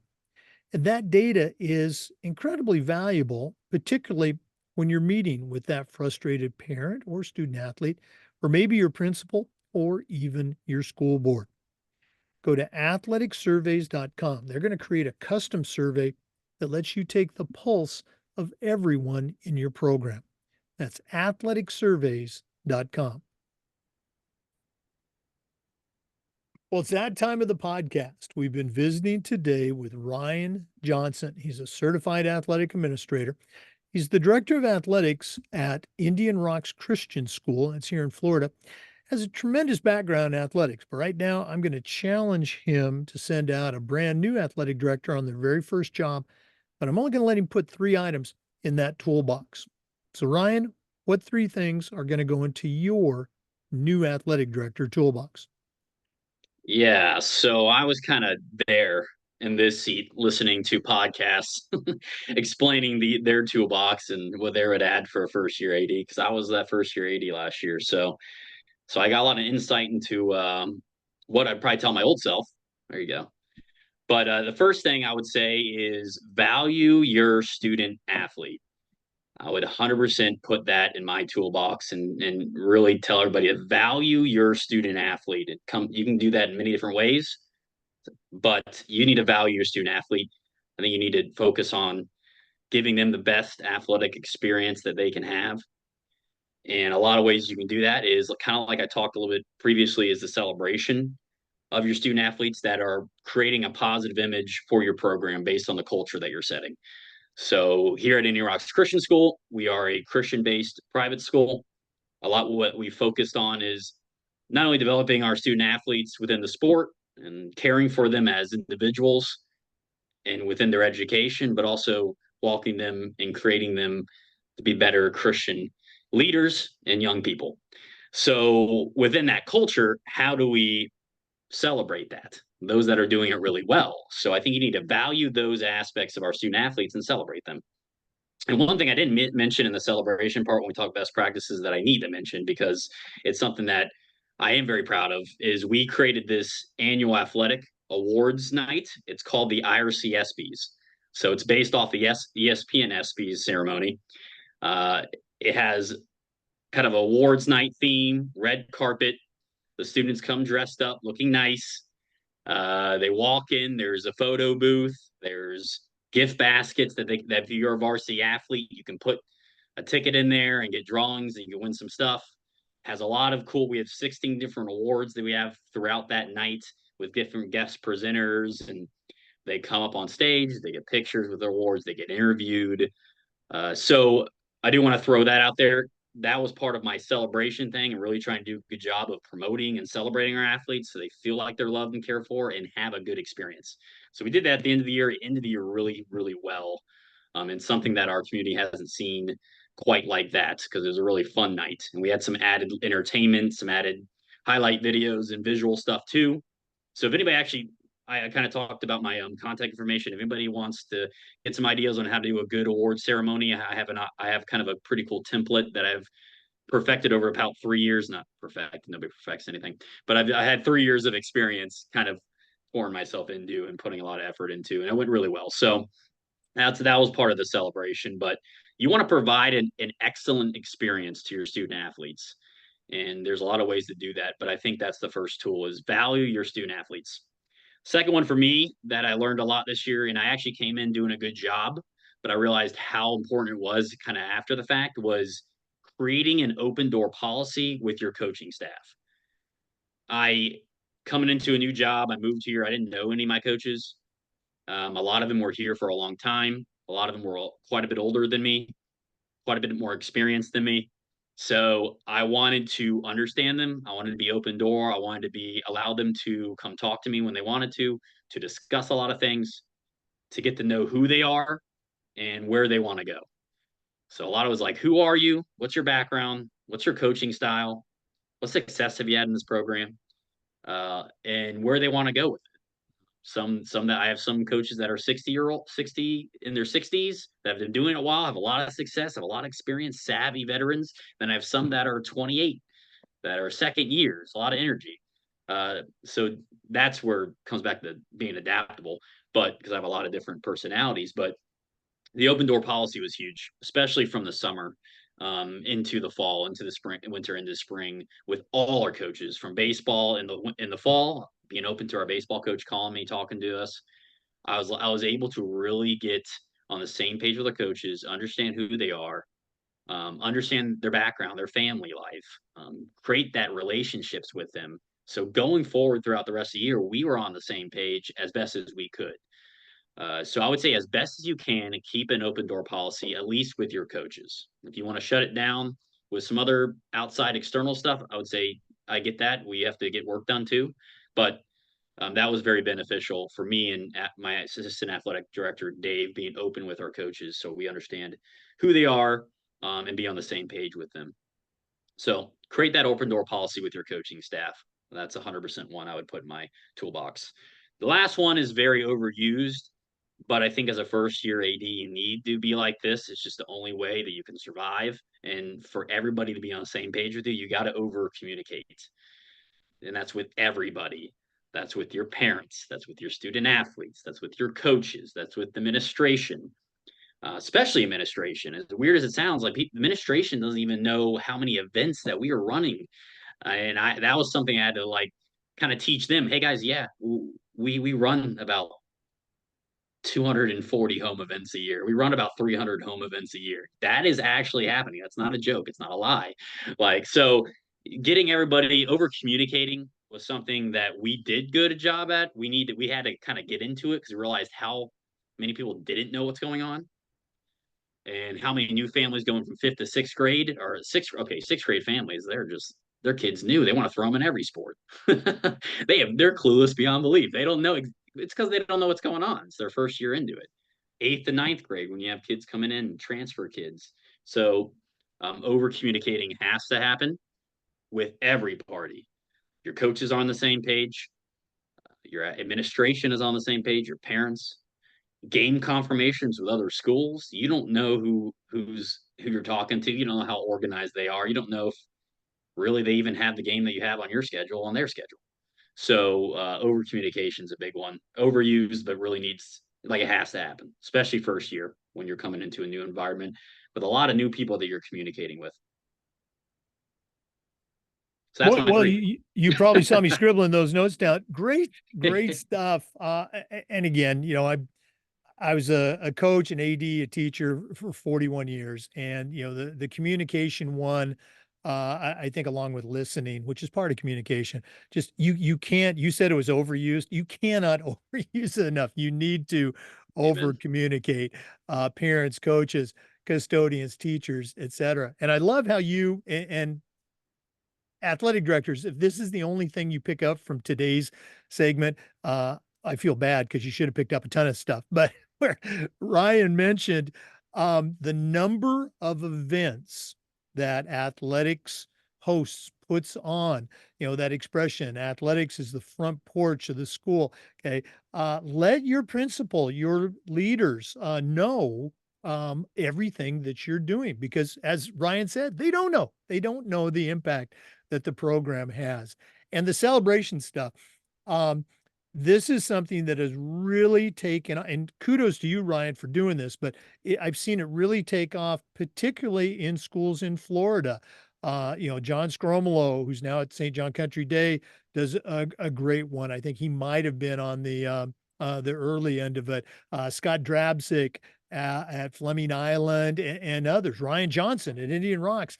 And that data is incredibly valuable, particularly when you're meeting with that frustrated parent or student athlete, or maybe your principal or even your school board. Go to athleticsurveys.com. They're going to create a custom survey that lets you take the pulse of everyone in your program. That's athleticsurveys.com. Well, it's that time of the podcast. We've been visiting today with Ryan Johnson. He's a certified athletic administrator. He's the director of athletics at Indian Rocks Christian School. It's here in Florida. Has a tremendous background in athletics, but right now I'm going to challenge him to send out a brand new athletic director on their very first job, but I'm only going to let him put 3 items in that toolbox. So, Ryan, what 3 things are going to go into your new athletic director toolbox? Yeah, so I was kind of there in this seat listening to podcasts explaining their toolbox and what they would add for a first year AD because I was that first year AD last year. So I got a lot of insight into what I'd probably tell my old self. There you go. But the first thing I would say is value your student athlete. I would 100% put that in my toolbox and really tell everybody to value your student athlete. You can do that in many different ways, but you need to value your student athlete. I think you need to focus on giving them the best athletic experience that they can have. And a lot of ways you can do that is kind of like I talked a little bit previously is the celebration of your student athletes that are creating a positive image for your program based on the culture that you're setting. So here at Indian Rocks Christian School, we are a Christian-based private school. A lot of what we focused on is not only developing our student athletes within the sport and caring for them as individuals and within their education, but also walking them and creating them to be better Christian leaders and young people. So within that culture, how do we celebrate that? Those that are doing it really well. So I think you need to value those aspects of our student athletes and celebrate them. And one thing I didn't mention in the celebration part when we talk best practices that I need to mention because it's something that I am very proud of is we created this annual athletic awards night. It's called the IRC ESPYs. So it's based off the ESPN ESPYs ceremony. Uh, it has kind of awards night theme, red carpet. The students come dressed up, looking nice. They walk in. There's a photo booth. There's gift baskets that if you're a varsity athlete, you can put a ticket in there and get drawings, and you can win some stuff. Has a lot of cool. We have 16 different awards that we have throughout that night with different guest presenters, and they come up on stage. They get pictures with their awards. They get interviewed. So I do want to throw that out there. That was part of my celebration thing and really trying to do a good job of promoting and celebrating our athletes so they feel like they're loved and cared for and have a good experience. So we did that at the end of the year, really, really well. And something that our community hasn't seen quite like that because it was a really fun night. And we had some added entertainment, some added highlight videos and visual stuff too. So if anybody actually, I kind of talked about my contact information. If anybody wants to get some ideas on how to do a good award ceremony, I have kind of a pretty cool template that I've perfected over about 3 years. Not perfect, nobody perfects anything, but I had 3 years of experience, kind of pouring myself into and putting a lot of effort into, and it went really well. So that was part of the celebration. But you want to provide an excellent experience to your student athletes, and there's a lot of ways to do that. But I think that's the first tool is value your student athletes. Second one for me that I learned a lot this year, and I actually came in doing a good job, but I realized how important it was kind of after the fact was creating an open door policy with your coaching staff. I coming into a new job, I moved here, I didn't know any of my coaches. A lot of them were here for a long time. A lot of them were quite a bit older than me, quite a bit more experienced than me. So I wanted to understand them. I wanted to be open door. I wanted to be allow them to come talk to me when they wanted to discuss a lot of things, to get to know who they are and where they want to go. So a lot of it was like, who are you? What's your background? What's your coaching style? What success have you had in this program? And where they want to go with it. Some that I have some coaches that are 60 in their 60s that have been doing it a while, have a lot of success, have a lot of experience, savvy veterans. Then I have some that are 28 that are second years, a lot of energy. So that's where it comes back to being adaptable, but because I have a lot of different personalities. But the open door policy was huge, especially from the summer into the fall, into the spring, winter, into spring, with all our coaches from baseball in the fall, being open to our baseball coach calling me, talking to us. I was able to really get on the same page with the coaches, understand who they are, understand their background, their family life, create that relationships with them. So going forward throughout the rest of the year, we were on the same page as best as we could. So I would say, as best as you can, keep an open door policy, at least with your coaches. If you want to shut it down with some other outside external stuff, I would say I get that. We have to get work done too. But that was very beneficial for me and my assistant athletic director, Dave, being open with our coaches so we understand who they are, and be on the same page with them. So create that open door policy with your coaching staff. That's 100% one I would put in my toolbox. The last one is very overused, but I think as a first year AD, you need to be like this. It's just the only way that you can survive. And for everybody to be on the same page with you, you got to over communicate. And that's with everybody. That's with your parents. That's with your student athletes. That's with your coaches. That's with administration, especially administration. As weird as it sounds, like administration doesn't even know how many events that we are running, and I that was something I had to like kind of teach them. Hey guys, yeah, we run about 240 home events a year. We run about 300 home events a year. That is actually happening. That's not a joke. It's not a lie. Like, so getting everybody over communicating was something that we did good a job at. We had to kind of get into it because we realized how many people didn't know what's going on, and how many new families going from fifth to sixth grade, or sixth grade families, their kids new, they want to throw them in every sport. They're clueless beyond belief. They don't know. It's because they don't know what's going on. It's their first year into it. Eighth to ninth grade, when you have kids coming in, transfer kids. So over communicating has to happen with every party. Your coaches are on the same page, your administration is on the same page, your parents, game confirmations with other schools. You don't know who you're talking to. You don't know how organized they are. You don't know if really they even have the game that you have on your schedule on their schedule. So over communication is a big one. Overused, but really needs, like, it has to happen, especially first year when you're coming into a new environment with a lot of new people that you're communicating with. So that's my Well, three. you probably saw me scribbling those notes down. Great stuff. And again, I was a coach, an AD, a teacher for 41 years. And, the communication one, I think along with listening, which is part of communication, just you can't, you said it was overused. You cannot overuse it enough. You need to over Amen. communicate, parents, coaches, custodians, teachers, et cetera. And I love how you and athletic directors, if this is the only thing you pick up from today's segment, I feel bad because you should have picked up a ton of stuff. But where Ryan mentioned the number of events that athletics hosts puts on, that expression, athletics is the front porch of the school. Okay. Let your principal, your leaders know everything that you're doing, because as Ryan said, they don't know the impact that the program has. And the celebration stuff. Um, this is something that has really taken, and kudos to you, Ryan, for doing this, but I've seen it really take off, particularly in schools in Florida. John Scromolo, who's now at St. John Country Day, does a great one. I think he might have been on the early end of it. Scott Drabsick at Fleming Island, and others. Ryan Johnson at Indian Rocks.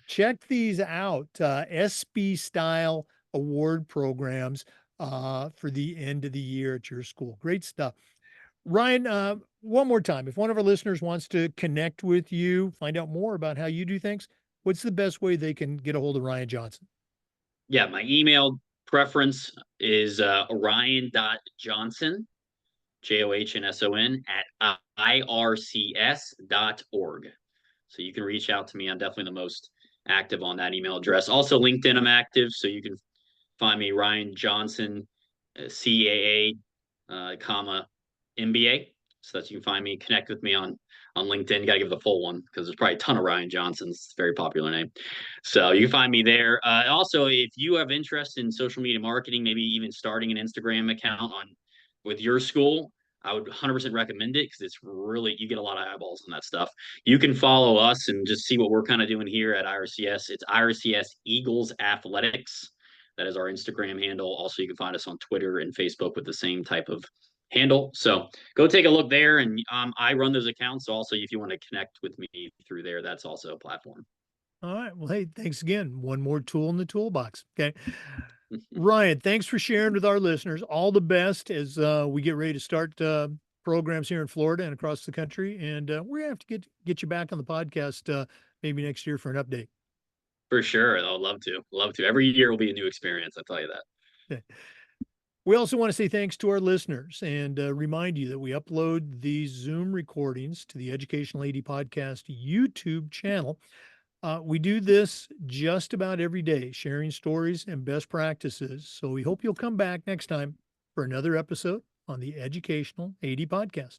Check these out. SB style award programs for the end of the year at your school. Great stuff. Ryan, one more time, if one of our listeners wants to connect with you, find out more about how you do things, what's the best way they can get a hold of Ryan Johnson? Yeah, my email preference is Orion.Johnson, JOHNSON, at IRCS.org. So you can reach out to me. I'm definitely the most active on that email address. Also, LinkedIn, I'm active. So you can find me, Ryan Johnson, CAA, comma, MBA. So that you can find me, connect with me on LinkedIn. You got to give the full one because there's probably a ton of Ryan Johnsons. It's a very popular name. So you can find me there. Also, if you have interest in social media marketing, maybe even starting an Instagram account on with your school, I would 100% recommend it because it's really, you get a lot of eyeballs on that stuff. You can follow us and just see what we're kind of doing here at IRCS. It's IRCS Eagles Athletics. That is our Instagram handle. Also, you can find us on Twitter and Facebook with the same type of handle. So go take a look there. And I run those accounts. So also, if you want to connect with me through there, that's also a platform. All right. Well, hey, thanks again. One more tool in the toolbox. Okay. Ryan, thanks for sharing with our listeners. All the best as we get ready to start programs here in Florida and across the country. And we're gonna have to get you back on the podcast maybe next year for an update. For sure. I would love to. Love to. Every year will be a new experience. I'll tell you that. We also want to say thanks to our listeners and remind you that we upload these Zoom recordings to the Educational AD Podcast YouTube channel. We do this just about every day, sharing stories and best practices. So we hope you'll come back next time for another episode on the Educational AD Podcast.